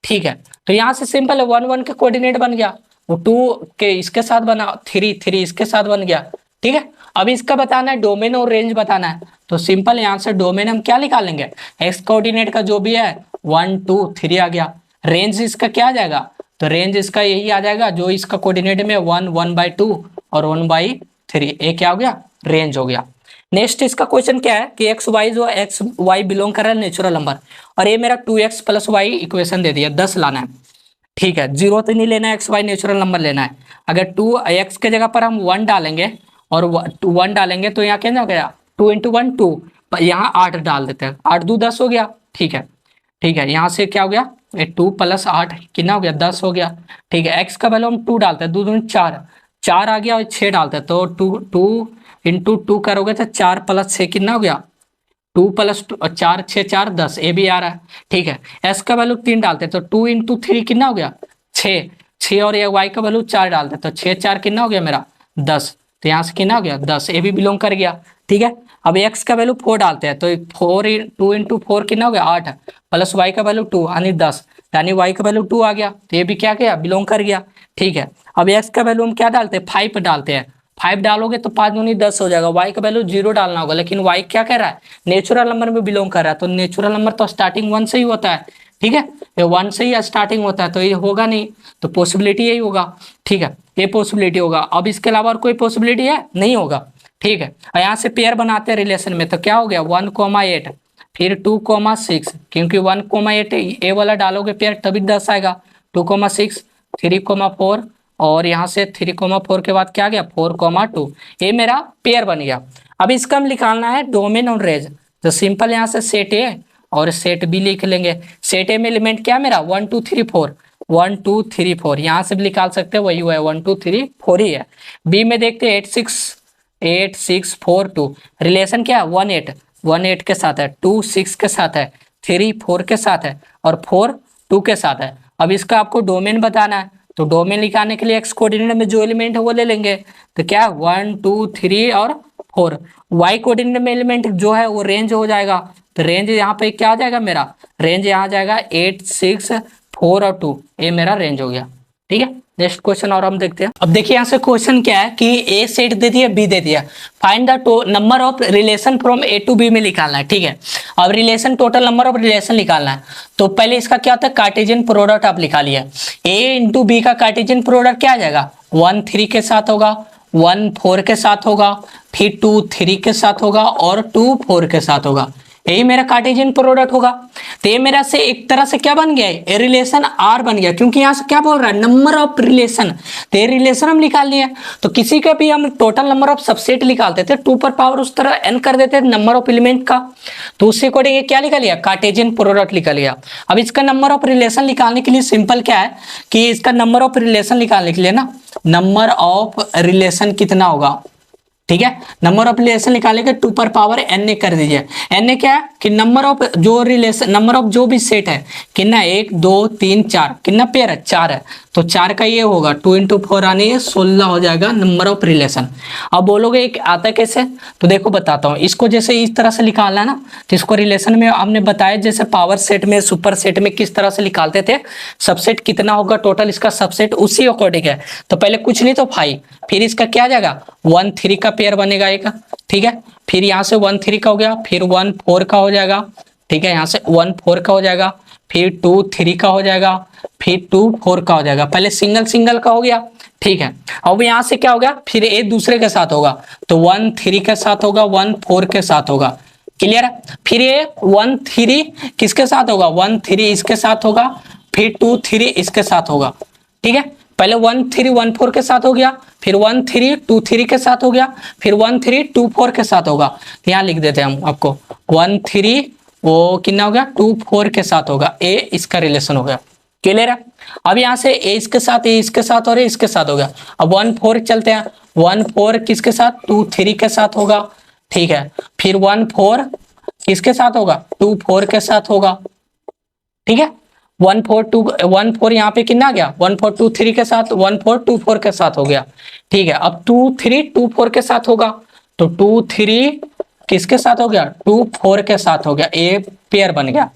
ठीक है। तो यहाँ से सिंपल है, 1 1 के कोऑर्डिनेट बन गया, वो 2 के इसके साथ बना, 3 3 इसके साथ बन गया, ठीक है। अब इसका बताना है डोमेन और रेंज बताना है, तो सिंपल यहाँ से डोमेन हम क्या निकालेंगे, एक्स कोऑर्डिनेट का जो भी है 1 2 3 आ गया, रेंज इसका क्या आ जाएगा, तो रेंज इसका यही आ जाएगा जो इसका कोऑर्डिनेट में 1 1/2 और 1/3, ये क्या हो गया, रेंज हो गया। नेक्स्ट इसका क्वेश्चन क्या है कि एक्स वाई जो एक्स वाई बिलोंग कर रहा है नेचुरल नंबर, और ये मेरा 2x + y इक्वेशन दे दिया, 10 लाना है, ठीक है। 0 तो नहीं लेना है, एक्स वाई नेचुरल नंबर लेना है। अगर 2x के जगह पर हम 1 डालेंगे और 1 डालेंगे तो यहाँ क्या हो गया, 2 × 1 2, यहाँ 8 डाल देते हैं, 8 2 10 हो गया, ठीक है, ठीक है। यहाँ से क्या हो गया, 2 + 8 कितना हो गया, 10 हो गया, ठीक है। x का वैल्यू हम 2 डालते हैं, 2 2 4 4 आ गया, और 6 डालते हैं, तो 2 × 2 करोगे तो 4 + 6 कितना हो गया, 2 + 4 6 4 10, ये भी आ रहा है, ठीक है। s का वैल्यू 3 डालते हैं, तो 2 × 3 कितना हो गया, 6 6, और ये y का वैल्यू 4 डालते हैं, तो 6 4 कितना हो गया मेरा 10, तो यहाँ से कितना हो गया 10, ये भी बिलोंग कर गया, ठीक है। अब x का वैल्यू 4 डालते हैं, तो 2 × 4 कितना हो गया 8, प्लस y का वैल्यू 2 यानी 10, यानी y का वैल्यू 2 आ गया, तो ये भी क्या गया, बिलोंग कर गया, ठीक है। अब x का वैल्यू हम क्या डालते हैं, 5 डालते हैं, 5 डालोगे तो 5 दूनी 10 हो जाएगा, y का वैल्यू 0 डालना होगा, लेकिन y क्या कह रहा है, नेचुरल नंबर में बिलोंग कर रहा है, तो नेचुरल नंबर तो स्टार्टिंग 1 से ही होता है, ठीक है, ये 1 से ही स्टार्टिंग होता है, तो ये होगा नहीं, तो पॉसिबिलिटी यही होगा, ठीक है, ये पॉसिबिलिटी होगा। अब इसके अलावा और कोई पॉसिबिलिटी है, नहीं होगा, ठीक है। और यहाँ से पेयर बनाते हैं रिलेशन में, तो क्या हो गया 1, 8 फिर 2, 6, क्योंकि 1, 8 ए वाला डालोगे पेयर तभी 10 आएगा, 2, 6 3, 4, और यहाँ से 3, 4 के बाद क्या आ गया 4, 2, ये मेरा पेयर बन गया। अब इसका हम निकालना है डोमेन और रेंज, तो सिंपल यहाँ से सेट ए और सेट बी लिख लेंगे। सेट ए में एलिमेंट क्या मेरा 1 2 3 4, 1 2 3 4, यहाँ से भी निकाल सकते हैं, वही हुआ है 1 2 3 4 ही है। बी में देखते हैं 8 6 4 2, रिलेशन क्या है 1 8 के साथ है, 2 6 के साथ है, 3 4 के साथ है, और 4 2 के साथ है। अब इसका आपको डोमेन बताना है, तो डोमेन निकालने के लिए एक्स कोऑर्डिनेट में जो एलिमेंट है वो ले लेंगे, तो क्या 1 2 3 और 4। वाई कोऑर्डिनेट में एलिमेंट जो है वो रेंज हो जाएगा, तो रेंज यहाँ पे क्या आ जाएगा मेरा, रेंज यहाँ आ जाएगा 8 6 4 और 2, ये मेरा रेंज हो गया, ठीक है। नेक्स्ट क्वेश्चन और हम देखते हैं। अब देखिए यहाँ से क्वेश्चन क्या है कि ए सेट दे दिया, बी दे दिया, find the number of relation from A to B में निकालना है, ठीक है। अब relation total number of relation निकालना है, तो पहले इसका क्या होता है कार्टेशियन प्रोडक्ट आप निकाल लिया, ए × बी का कार्टेशियन प्रोडक्ट क्या आ जाएगा 1 3 के साथ होगा, 1 4 के साथ होगा, फिर 2 3 के साथ होगा, और 2 4 के साथ होगा, यही मेरा कार्टेशियन प्रोडक्ट होगा। तो ये मेरा से एक तरह से क्या बन गया है, रिलेशन आर बन गया, क्योंकि यहाँ से क्या बोल रहा है नंबर ऑफ रिलेशन, तो ये रिलेशन हम निकाल लिए। तो किसी का भी हम टोटल नंबर ऑफ सबसेट निकालते थे 2 पर पावर उस तरह n कर देते नंबर ऑफ एलिमेंट का, तो उससे अकॉर्डिंग क्या निकाल लिया कार्टेशियन प्रोडक्ट निकाल लिया। अब इसका नंबर ऑफ रिलेशन निकालने के लिए सिंपल क्या है कि इसका नंबर ऑफ रिलेशन निकालने के लिए ना, नंबर ऑफ रिलेशन कितना होगा, ठीक है, नंबर ऑफ रिलेशन निकालेंगे 2 पर पावर n कर दीजिए। n क्या है कि नंबर ऑफ जो रिलेशन, नंबर ऑफ जो भी सेट है कितना 1 2 3 4, कितना पेयर है 4 है, तो 4 का ये होगा 2 × 4 आने 16 हो जाएगा नंबर ऑफ रिलेशन। अब बोलोगे एक आता कैसे, तो देखो बताता हूँ। इसको जैसे इस तरह से निकालना है ना, तो इसको रिलेशन में हमने बताया जैसे पावर सेट में सुपर सेट में किस तरह से निकालते थे, सबसेट कितना होगा टोटल इसका सबसेट उसी अकॉर्डिंग है। तो पहले कुछ नहीं तो 5, फिर इसका क्या आ जाएगा 1 3 का पेयर बनेगा एक, ठीक है, फिर यहाँ से 1 3 का हो गया, फिर 1 4 का हो जाएगा, ठीक है, यहाँ से 1 4 का हो जाएगा, फिर 2 3 का हो जाएगा, फिर 2 4 का हो जाएगा, पहले सिंगल सिंगल का हो गया, ठीक है। अब यहाँ से क्या हो गया फिर ए दूसरे के साथ होगा, तो 1 3 के साथ होगा, 1 4 के साथ होगा, क्लियर है। फिर ये 1 3 किसके साथ होगा 1 3 इसके साथ होगा, फिर 2 3 इसके साथ होगा, ठीक है, पहले 1 3 1 4 के साथ हो गया, फिर 1 3 2 3 के साथ हो गया, फिर 1 3 2 4 के साथ होगा, तो यहाँ लिख देते हैं हम आपको 1 3 वो कितना हो गया 2 4 के साथ होगा, ए इसका रिलेशन हो गया, क्लियर है। अब यहाँ से ए इसके साथ, ए इसके साथ और ए इसके साथ हो गया। अब 1 4 चलते हैं, 1 4 किसके साथ 2 3 के साथ होगा, ठीक है, फिर 1 4 किसके साथ होगा 2 4 के साथ होगा, ठीक है, 1 4 यहाँ पे कितना आ गया, 1 4 2 3 के साथ, 1 4 2 4 के साथ हो गया। ठीक है, अब 2 3 2 4 के साथ होगा, तो 2 3 किसके साथ हो गया, 2 4 के साथ हो गया, ए पेयर बन गया।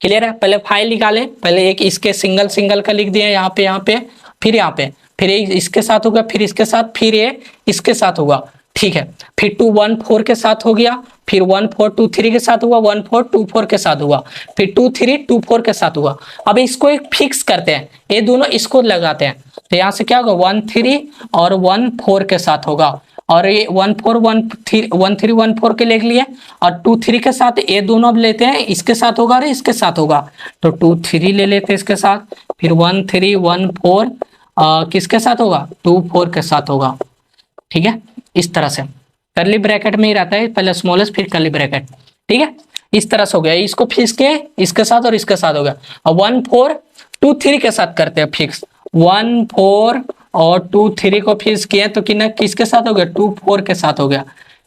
क्लियर है। पहले फाइल निकाले, पहले एक इसके सिंगल सिंगल का लिख दिया यहाँ पे, फिर यहाँ पे, फिर इसके साथ होगा, फिर इसके साथ, फिर ये इसके साथ होगा। ठीक है, फिर 2 1 4 के साथ हो गया, फिर 1 4 2 3 के साथ हुआ, 1 4 2 4 के साथ हुआ, फिर 2 3 2 4 के साथ हुआ। अब इसको एक फिक्स करते हैं, ये दोनों इसको लगाते हैं, तो यहाँ से क्या होगा, 1 3 और 1 4 के साथ होगा, और ये 1 4 1 3 1 4 के लिख लिए, और 2 3 के साथ ये दोनों अब लेते हैं, इसके साथ होगा और इसके साथ होगा, तो 2 3 ले लेते हैं इसके साथ, फिर 1 3 1 4 किसके साथ होगा, 2 4 के साथ होगा। ठीक है, इस तरह से करली ब्रैकेट में ही रहता है, पहले स्मॉलेस्ट फिर करली ब्रैकेट। ठीक है, इस तरह से हो गया, इसको फिक्स के इसके साथ और इसके साथ हो गया। अब 1 4 2 3 के साथ करते हैं फिक्स, 1 4 और 2 3 को फिक्स किए तो किसके साथ हो गया, 2 4 के साथ हो गया।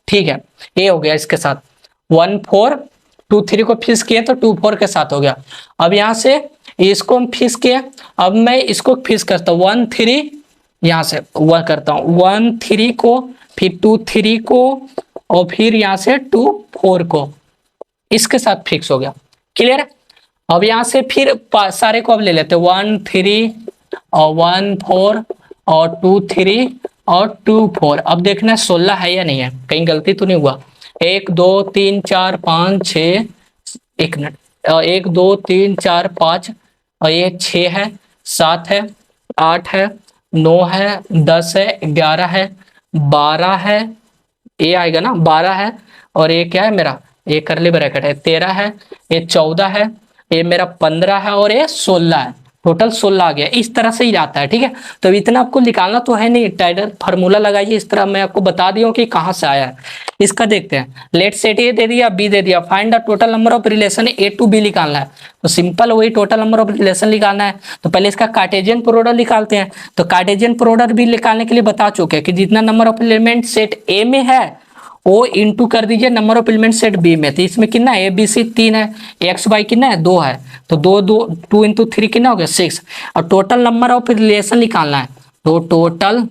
ठीक है, ये हो गया इसके साथ, 1 4 2 3 को फिक्स किए तो 2 4 के साथ हो गया। अब यहाँ से इसको हम फिक्स किए, अब मैं इसको फिक्स करता हूँ 1 3, यहाँ से वह करता हूँ 1 3 को, फिर 2 3 को, और फिर यहाँ से 2 4 को, इसके साथ फिक्स हो गया। क्लियर है। अब यहाँ से फिर सारे को अब ले लेते हैं, 1 3 और 1 4 और 2 3 और 2 4। अब देखना 16 है या नहीं है, कहीं गलती तो नहीं हुआ। 1 2 3 4 5 6, 1 मिनट, 1 2 3 4 5, और ये 6 है, 7 है, 8 है, 9 है, 10 है, 11 है, 12 है, ये आएगा ना 12 है, और ये क्या है मेरा, ये करली ब्रैकेट है, 13 है, ये 14 है, ये मेरा 15 है, और ये 16 है, टोटल 16 आ गया। इस तरह से ही जाता है। ठीक है, तो इतना आपको निकालना तो है नहीं, टाइडर फार्मूला लगाइए, इस तरह मैं आपको बता दिया हूँ कि कहाँ से आया है। इसका देखते हैं, लेट सेट ए दे दिया, बी दे दिया, find the total number of relation A to B निकालना है, तो सिंपल वही टोटल नंबर ऑफ रिलेशन निकालना है। तो पहले इसका कार्टेशियन प्रोडक्ट निकालते हैं, तो कार्टेशियन प्रोडक्ट भी निकालने के लिए बता चुके हैं कि जितना number of element set A में है वो इंटू कर दीजिए number of element set B में, तो इसमें कितना है, ए बी सी 3 है, एक्स वाई कितना है 2 है, तो 2 इंटू 3 कितना हो गया 6, और टोटल नंबर ऑफ रिलेशन निकालना है, तो टोटल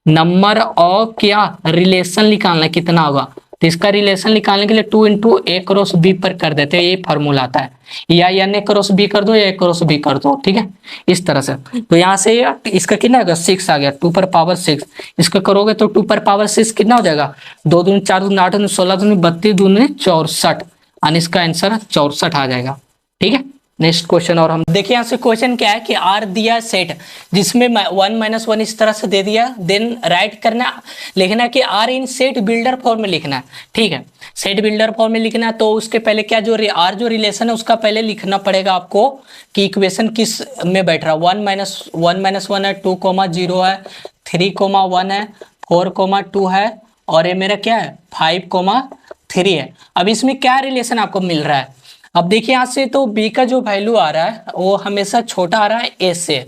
नंबर ऑफ क्या रिलेशन निकालना है कितना होगा, तो इसका रिलेशन निकालने के लिए 2 इंटू ए क्रॉस बी पर कर देते हैं, ये फॉर्मूला आता है, या एन ए क्रॉस बी कर दो या ए क्रॉस बी कर दो। ठीक है, इस तरह से, तो यहाँ से इसका कितना होगा 6 आ गया, 2 पर पावर 6, इसका करोगे तो 2 पर पावर 6 कितना हो जाएगा, 2 दूनी 4 दूनी 8 दूनी 16 दूनी 32 दूनी 64, और इसका आंसर 64 आ जाएगा। ठीक है, नेक्स्ट क्वेश्चन। और हम देखिए यहाँ से क्वेश्चन क्या है कि आर दिया सेट जिसमें 1 - 1 इस तरह से दे दिया, देन राइट करना, लिखना कि R in set builder form में लिखना है। ठीक है, सेट बिल्डर फॉर्म में लिखना है, तो उसके पहले क्या जो आर जो रिलेशन है उसका पहले लिखना पड़ेगा आपको कि इक्वेशन किस में बैठ रहा है। 1 - 1 है, 2 0 है, 3 1 है, 4 2 है, और ये मेरा क्या है 5 3 है। अब इसमें क्या रिलेशन आपको मिल रहा है, अब देखिए यहाँ से तो b का जो वैल्यू आ रहा है वो हमेशा छोटा आ रहा है a से।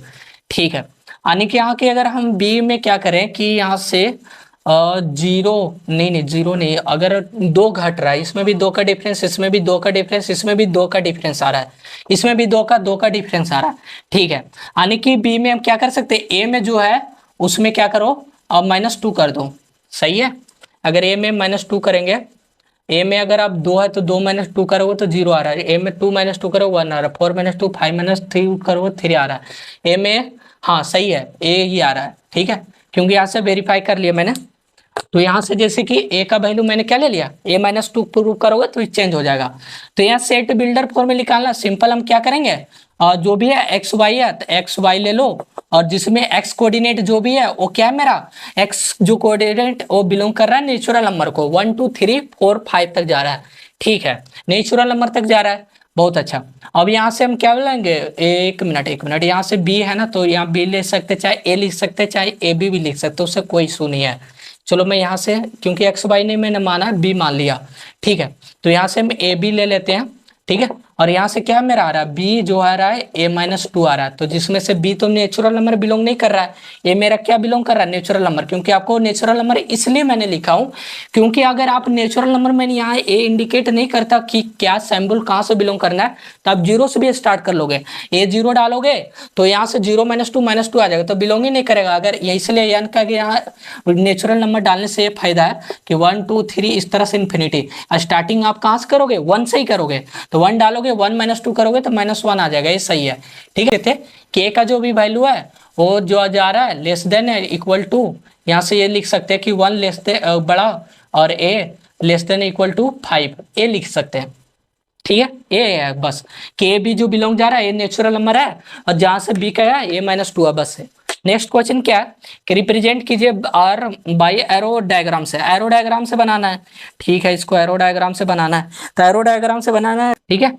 ठीक है, यानी कि यहाँ के अगर हम b में क्या करें कि यहाँ से 0 नहीं, अगर 2 घट रहा है, इसमें भी 2 का डिफरेंस, इसमें भी 2 का डिफरेंस, इसमें भी 2 का डिफरेंस आ रहा है, इसमें भी 2 का डिफरेंस आ रहा है। ठीक है, यानी कि b में हम क्या कर सकते हैं, a में जो है उसमें क्या करो अब -2 कर दो। सही है, अगर a में -2 करेंगे, ए में अगर आप 2 है तो 2 - 2 करोगे तो 0 आ रहा है, ए में 2 - 2 करोगे 1 आ रहा है, 4 - 2 5 - 3 करोगे 3 आ रहा है, ए में हाँ सही है ए ही आ रहा है। ठीक है, क्योंकि यहाँ से वेरीफाई कर लिया मैंने, तो यहाँ से जैसे कि ए का वैल्यू मैंने क्या ले लिया, a - 2 प्रूव करोगे तो चेंज हो जाएगा। तो यहाँ सेट बिल्डर फॉर्म में निकालना सिंपल, हम क्या करेंगे जो भी है एक्स वाई है तो एक्स वाई ले लो, और जिसमें एक्स कोऑर्डिनेट जो भी है वो क्या है मेरा एक्स जो कोऑर्डिनेट वो बिलोंग कर रहा है नेचुरल नंबर को, 1 2 3 4 5 तक जा रहा है। ठीक है, नेचुरल नंबर तक जा रहा है, बहुत अच्छा। अब यहाँ से हम क्या लेंगे, एक मिनट, यहाँ से बी है ना, तो यहाँ बी ले सकते, चाहे ए लिख सकते, चाहे ए बी भी लिख सकते, उससे कोई इशू नहीं है। चलो मैं यहाँ से क्योंकि एक्स वाई ने मैंने माना बी मान लिया। ठीक है, तो यहाँ से हम ए बी ले लेते हैं। ठीक है, और यहाँ से क्या मेरा आ रहा है, बी जो आ रहा है a-2 आ रहा है, तो जिसमें से बी तो नेचुरल नंबर बिलोंग नहीं कर रहा है, ये मेरा क्या बिलोंग कर रहा है, नेचुरल नंबर। क्योंकि आपको नेचुरल नंबर इसलिए मैंने लिखा हूं क्योंकि अगर आप नेचुरल नंबर में यहाँ ए इंडिकेट नहीं करता कि क्या सैंपल कहाँ से बिलोंग करना है, तो आप जीरो से भी स्टार्ट कर लोगे, ए जीरो डालोगे तो यहाँ से 0-2 आ जाएगा, तो बिलोंग ही नहीं करेगा। अगर इसलिए यानी का यहाँ नेचुरल नंबर डालने से ये फायदा है कि 1 2 3 इस तरह से इन्फिनिटी, स्टार्टिंग आप कहाँ से करोगे, 1 से ही करोगे, तो 1 डालोगे, 1-2 करोगे तो -1 आ जाएगा, ये सही है। ठीक है, के का जो भी वैल्यू है वो जो जा रहा है लेस देन है इक्वल टू, यहाँ से ये लिख सकते हैं कि 1 लेस देन बड़ा और ए लेस देन इक्वल टू 5, ए लिख सकते हैं। ठीक है, ए है बस, के बी जो बिलोंग जा रहा है ये नेचुरल नंबर है, और जहां से बी का है a-2 है, बस है। नेक्स्ट क्वेश्चन क्या है कि रिप्रेजेंट कीजिए आर बाय एरो डायग्राम से, एरो डायग्राम से बनाना है। ठीक है, इसको एरो डायग्राम से बनाना है, तो एरो डायग्राम से बनाना है। ठीक है,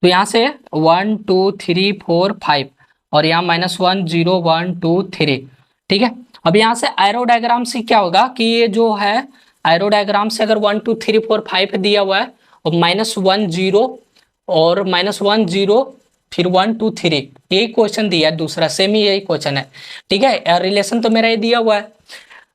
तो यहाँ से 1 2 3 4 5 और यहाँ -1 0 1 2 3। ठीक है, अब यहाँ से एरो डायग्राम से क्या होगा कि ये जो है एरो डायग्राम से अगर 1 2 3 4 5 दिया हुआ है और -1 0 और -1 0 फिर 1 2 3, यही क्वेश्चन दिया है, दूसरा सेम ही यही क्वेश्चन है। ठीक है, रिलेशन तो मेरा ये दिया हुआ है,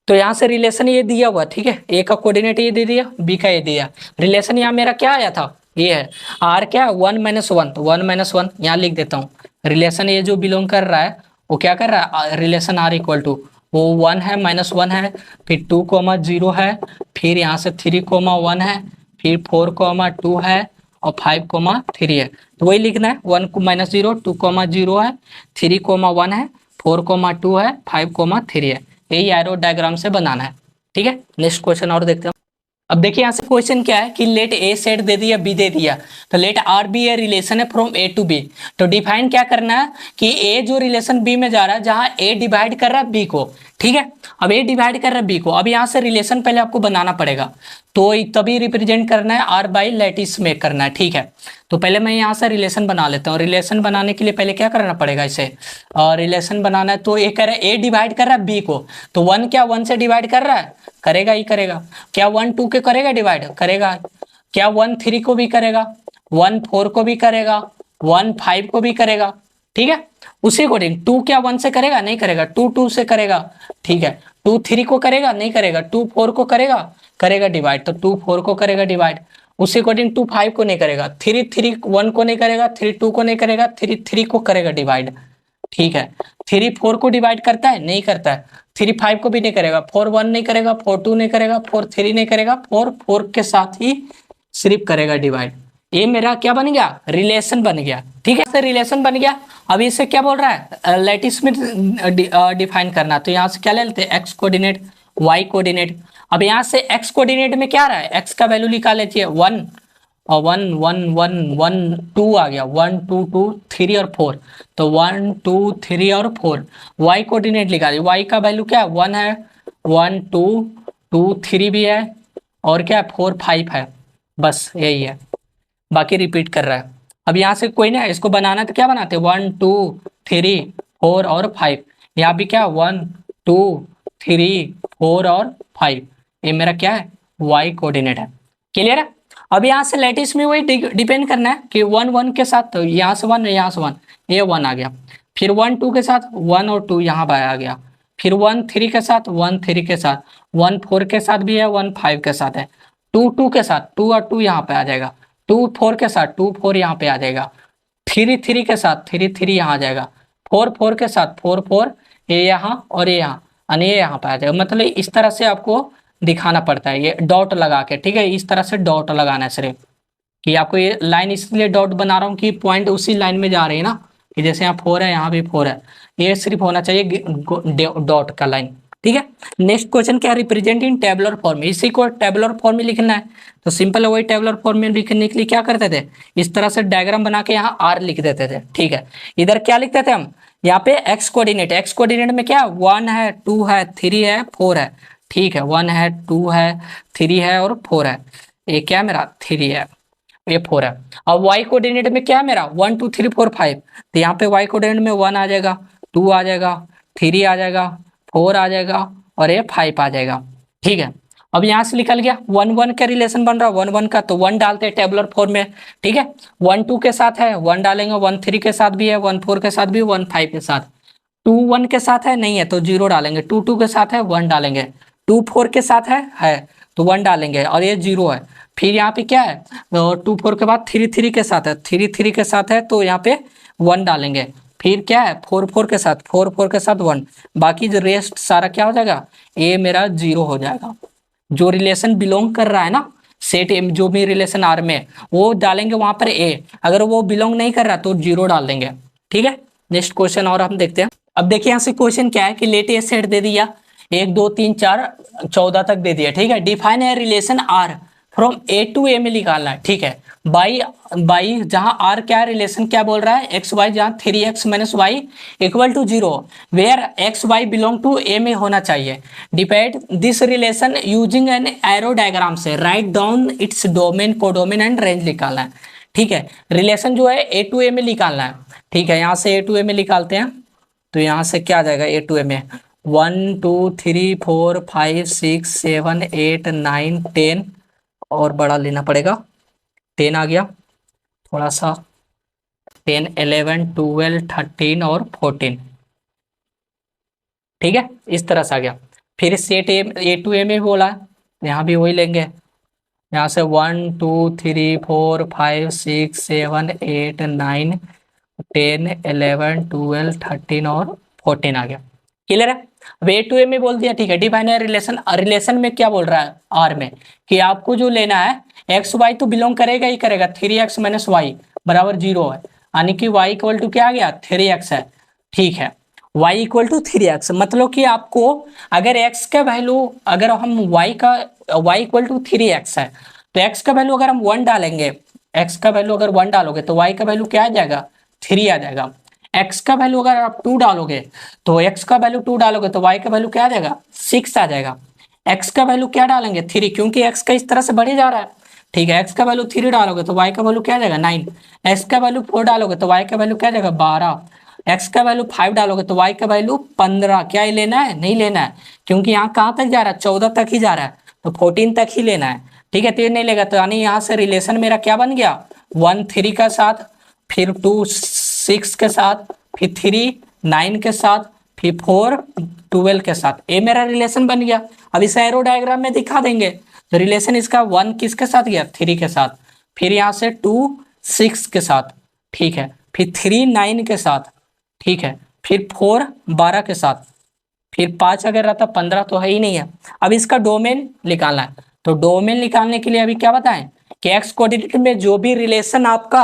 तो यहाँ से रिलेशन ये दिया हुआ। ठीक है, ए का कोऑर्डिनेट ये दे दिया, बी का ये दिया, रिलेशन यहाँ मेरा क्या आया था, ये है आर क्या 1-1, तो 1-1 यहाँ लिख देता हूँ। रिलेशन ये जो बिलोंग कर रहा है वो क्या कर रहा है, रिलेशन आर इक्वल टू वो 1 है -1 है, फिर 2, 0 है, फिर यहाँ से 3, 1 है, फिर 4, 2 है और 5, 3 है, तो वही लिखना है। 1-0 2, 0 है, 3, 1 है, 4, 2 है, 5, 3 है, यही एरो डायग्राम से बनाना है। ठीक है, नेक्स्ट क्वेश्चन और देखते हैं। अब देखिए यहाँ से क्वेश्चन क्या है कि लेट ए सेट दे दिया, बी दे दिया, तो late R B a relation है फ्रॉम ए टू बी। तो डिफाइन क्या करना है कि ए जो रिलेशन बी में जा रहा है, जहां ए डिवाइड कर रहा है बी को। ठीक है, अब ए डिवाइड कर रहा है बी को, अब यहाँ से रिलेशन पहले आपको बनाना पड़ेगा, तो तभी रिप्रेजेंट करना है आर बाई लेटिस में करना है। ठीक है, तो पहले मैं यहाँ से रिलेशन बना लेता हूँ। रिलेशन बनाने के लिए पहले क्या करना पड़ेगा, इसे रिलेशन बनाना है, तो ए कह रहा है ए डिवाइड कर रहा है बी को, तो 1 क्या 1 से डिवाइड कर रहा है, करेगा ही करेगा। क्या 1 2 के करेगा डिवाइड, करेगा। क्या 1 3 को भी करेगा, 1 4 को भी करेगा, 1 5 को भी करेगा। ठीक है, उसी अकॉर्डिंग 2 क्या 1 से करेगा, नहीं करेगा, 2 2 से करेगा। ठीक है, 2 3 को करेगा, नहीं करेगा, 2 4 को करेगा, करेगा डिवाइड, तो 2 4 को करेगा डिवाइड। उसी अकॉर्डिंग 2 5 को नहीं करेगा, 3 3 1 को नहीं करेगा, 3 2 को नहीं करेगा, 3 3 को करेगा डिवाइड। ठीक है, 3 4 को डिवाइड करता है, नहीं करता है, 3 5 को भी नहीं करेगा, 4 1 नहीं करेगा, 4 2 नहीं करेगा, 4 3 नहीं करेगा, 4 4 के साथ ही सिर्फ करेगा डिवाइड। ये मेरा क्या बन गया, रिलेशन बन गया। ठीक है, रिलेशन बन गया। अब इसे क्या बोल रहा है, लैटिस में डिफाइन करना, तो यहाँ से क्या ले लेते हैं, एक्स कोऑर्डिनेट वाई कोऑर्डिनेट। अब यहाँ से एक्स कोऑर्डिनेट में क्या रहा है, एक्स का वैल्यू निकाल लेती है 1 और 1 1 1 1 2 आ गया, 1 2 2 3 और 4, तो 1 2 3 और 4। वाई कोऑर्डिनेट लिखा दिया, वाई का वैल्यू क्या है, 1 है, 1 2 2 3 भी है, और क्या है 4 5 है, बस यही है, बाकी रिपीट कर रहा है। अब यहाँ से कोई ना इसको बनाना तो क्या बनाते हैं, 1 2 3 4 और 5, यहाँ भी क्या 1 2 3 4 और 5, ये मेरा क्या है, वाई कोऑर्डिनेट है। क्लियर है। अब यहाँ से लैटिस में वही डिपेंड करना है कि 1 1 के साथ, तो यहाँ से 1 यहाँ से 1, ये 1 आ गया, फिर 1 2 के साथ 1 और 2 यहाँ पर आ गया, फिर 1 3 के साथ 1 3 के साथ, 1 4 के साथ भी है, 1 5 के साथ है, 2 2 के साथ 2 और 2 यहाँ पे आ जाएगा, 2 4 के साथ 2 4 यहाँ पे आ जाएगा, 3 3 के साथ 3 3 यहाँ आ जाएगा, 4 4 के साथ 4 4, ये यहाँ और ये यहाँ, और ये यहाँ पे आ जाएगा। मतलब इस तरह से आपको दिखाना पड़ता है, ये डॉट लगा के। ठीक है, इस तरह से डॉट लगाना है सिर्फ, कि आपको ये लाइन इसलिए डॉट बना रहा हूँ कि पॉइंट उसी लाइन में जा रही है ना, कि जैसे यहाँ 4 है यहाँ भी 4 है, ये सिर्फ होना चाहिए डॉट का लाइन। ठीक है, नेक्स्ट क्वेश्चन क्या, रिप्रेजेंट इन टेबुलर फॉर्म, इसी को टेबुलर फॉर्म में लिखना है, तो सिंपल है, वही टेबुलर फॉर्म में लिखने के लिए क्या करते थे, इस तरह से डायग्राम बना के यहाँ आर लिख देते थे। ठीक है, इधर क्या लिखते थे हम, यहाँ पे एक्स कोऑर्डिनेट, एक्स कोऑर्डिनेट में क्या 1 है 2 है 3 है 4 है। ठीक है, 1 है 2 है 3 है और 4 है, ये क्या मेरा 3 है, ये 4 है। अब वाई कोऑर्डिनेट में क्या है मेरा 1 2 3 4 5, तो यहाँ पे वाई कोऑर्डिनेट में 1 आ जाएगा, 2 आ जाएगा, 3 आ जाएगा, 4 आ जाएगा और ये 5 आ जाएगा। ठीक है, अब यहाँ से निकल गया 1 1 का रिलेशन बन रहा है 1 1 का, तो 1 डालते हैं टेबुलर फॉर्म में, ठीक है। 1 2 के साथ है 1 डालेंगे, 1 3 के साथ भी है, 1 4 के साथ भी, 1 5 के साथ। 2 1 के साथ है नहीं है तो 0 डालेंगे, 2 2 के साथ है 1 डालेंगे, 2 4 के साथ है तो 1 डालेंगे और ये 0 है। फिर यहाँ पे क्या है, 2 4 के बाद 3 3 के साथ है, 3 3 के साथ है तो यहाँ पे 1 डालेंगे। फिर क्या है 4 4 के साथ, 4 4 के साथ 1, बाकी जो रेस्ट सारा क्या हो जाएगा, ए मेरा 0 हो जाएगा। जो रिलेशन बिलोंग कर रहा है ना सेट एम, जो भी रिलेशन आर में, वो डालेंगे वहां पर ए, अगर वो बिलोंग नहीं कर रहा तो 0 डाल देंगे, ठीक है। नेक्स्ट क्वेश्चन और हम देखते हैं। अब देखिए यहाँ से क्वेश्चन क्या है कि लेट ए सेट दे दिया 1 2 3 4 14 तक दे दिया, ठीक है। डिफाइन है relation R from A to A में निकालना है, ठीक है। बाई बाई जहां आर क्या रिलेशन क्या बोल रहा है, एक्स वाई, जहां 3x minus y equal to 0, where x y belong to A में होना चाहिए। Depend this relation using an arrow diagram से write down its domain, codomain and range निकालना है, ठीक है। रिलेशन जो है ए टू ए में निकालना है, ठीक है। यहाँ से ए टू ए में निकालते हैं तो यहाँ से क्या आ जाएगा ए टू ए में 1 2 3 4 5 6 7 8 9 10 और बड़ा लेना पड़ेगा, 10 आ गया, थोड़ा सा 10 11 12 13 और 14, ठीक है। इस तरह से आ गया। फिर सेट ए टू ए में बोला यहाँ भी वही लेंगे, यहाँ से 1 2 3 4 5 6 7 8 9 10 11 12 13 और 14 आ गया, क्लियर है। अब ए टू ए में बोल दिया, ठीक है। डिफाइन है रिलेशन, रिलेशन में क्या बोल रहा है आर में कि आपको जो लेना है एक्स वाई तो बिलोंग करेगा ही करेगा, 3x माइनस वाई बराबर 0 है, यानी कि y इक्वल टू क्या आ गया 3x है, ठीक है। y इक्वल टू 3x मतलब कि आपको अगर x का वैल्यू, अगर हम y का y इक्वल टू 3x है तो x का वैल्यू अगर हम 1 डालेंगे, x का वैल्यू अगर 1 डालोगे तो y का वैल्यू क्या आ जाएगा 3 आ जाएगा। x का वैल्यू अगर आप 2 डालोगे तो x का वैल्यू 2 डालोगे तो y का वैल्यू क्या आ जाएगा 6 आ जाएगा। x का वैल्यू क्या डालेंगे 3, क्योंकि x का इस तरह से बढ़े जा रहा है, ठीक है। x का वैल्यू 3 डालोगे तो y का वैल्यू क्या आ जाएगा 9, x का वैल्यू 4 डालोगे तो y का वैल्यू क्या आ जाएगा 12, x का वैल्यू 5 डालोगे तो y का वैल्यू 15। क्या ही लेना है, नहीं लेना है, क्योंकि यहाँ कहाँ तक जा रहा है 14 तक ही जा रहा है तो 14 तक ही लेना है, ठीक है। 3 नहीं लेगा तो यानी यहाँ से रिलेशन मेरा क्या बन गया 1 3 का साथ, फिर 2 6 के साथ, फिर 3 9 के साथ, फिर 4 12 के साथ, ये मेरा रिलेशन बन गया। अब इस एरो डायग्राम में दिखा देंगे तो रिलेशन इसका 1 किसके साथ गया 3 के साथ, फिर यहाँ से 2 6 के साथ, ठीक है, फिर 3 9 के साथ, ठीक है, फिर 4 12 के साथ, फिर 5 अगर रहता 15 तो है ही नहीं है। अब इसका डोमेन निकालना है, तो डोमेन निकालने के लिए अभी क्या बताएं कि एक्स कोऑर्डिनेट में जो भी रिलेशन आपका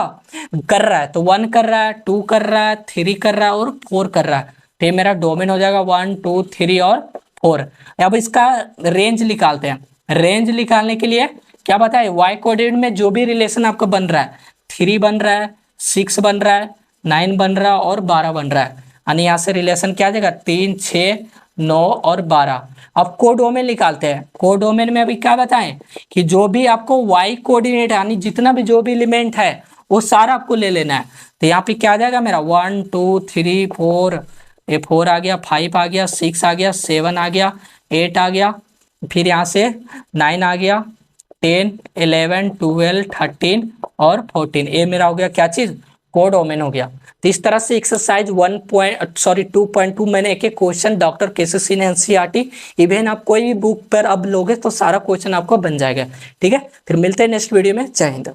कर रहा है तो 1 कर रहा है 2 कर रहा है 3 कर रहा है और 4 कर रहा है, तो ये मेरा डोमेन हो जाएगा 1 2 3 और 4। अब इसका रेंज निकालते हैं। रेंज निकालने के लिए क्या बताए वाई कोऑर्डिनेट में जो भी रिलेशन आपका बन रहा है 3 बन रहा है 6 बन रहा है 9 बन रहा है और 12 बन रहा है, यानी यहाँ से रिलेशन क्या आ जाएगा 3 6 9 और 12। अब कोडोमेन निकालते हैं। कोडोमेन में अभी क्या बताएं कि जो भी आपको वाई कोऑर्डिनेट यानी जितना भी जो भी एलिमेंट है वो सारा आपको ले लेना है, तो यहाँ पे क्या आ जाएगा मेरा 1 2 3 4, ये 4 आ गया, 5 आ गया, 6 आ गया, 7 आ गया, 8 आ गया, फिर यहाँ से 9 आ गया, 10 11 12 13 और 14, ये मेरा हो गया क्या चीज कोडोमेन हो गया। तो इस तरह से एक्सरसाइज 2.2 मैंने एक एक क्वेश्चन डॉक्टर केसीसी ने एनसीईआरटी, इवन आप कोई भी बुक पर अब लोगे तो सारा क्वेश्चन आपको बन जाएगा, ठीक है। फिर मिलते हैं नेक्स्ट वीडियो में, जय हिंद।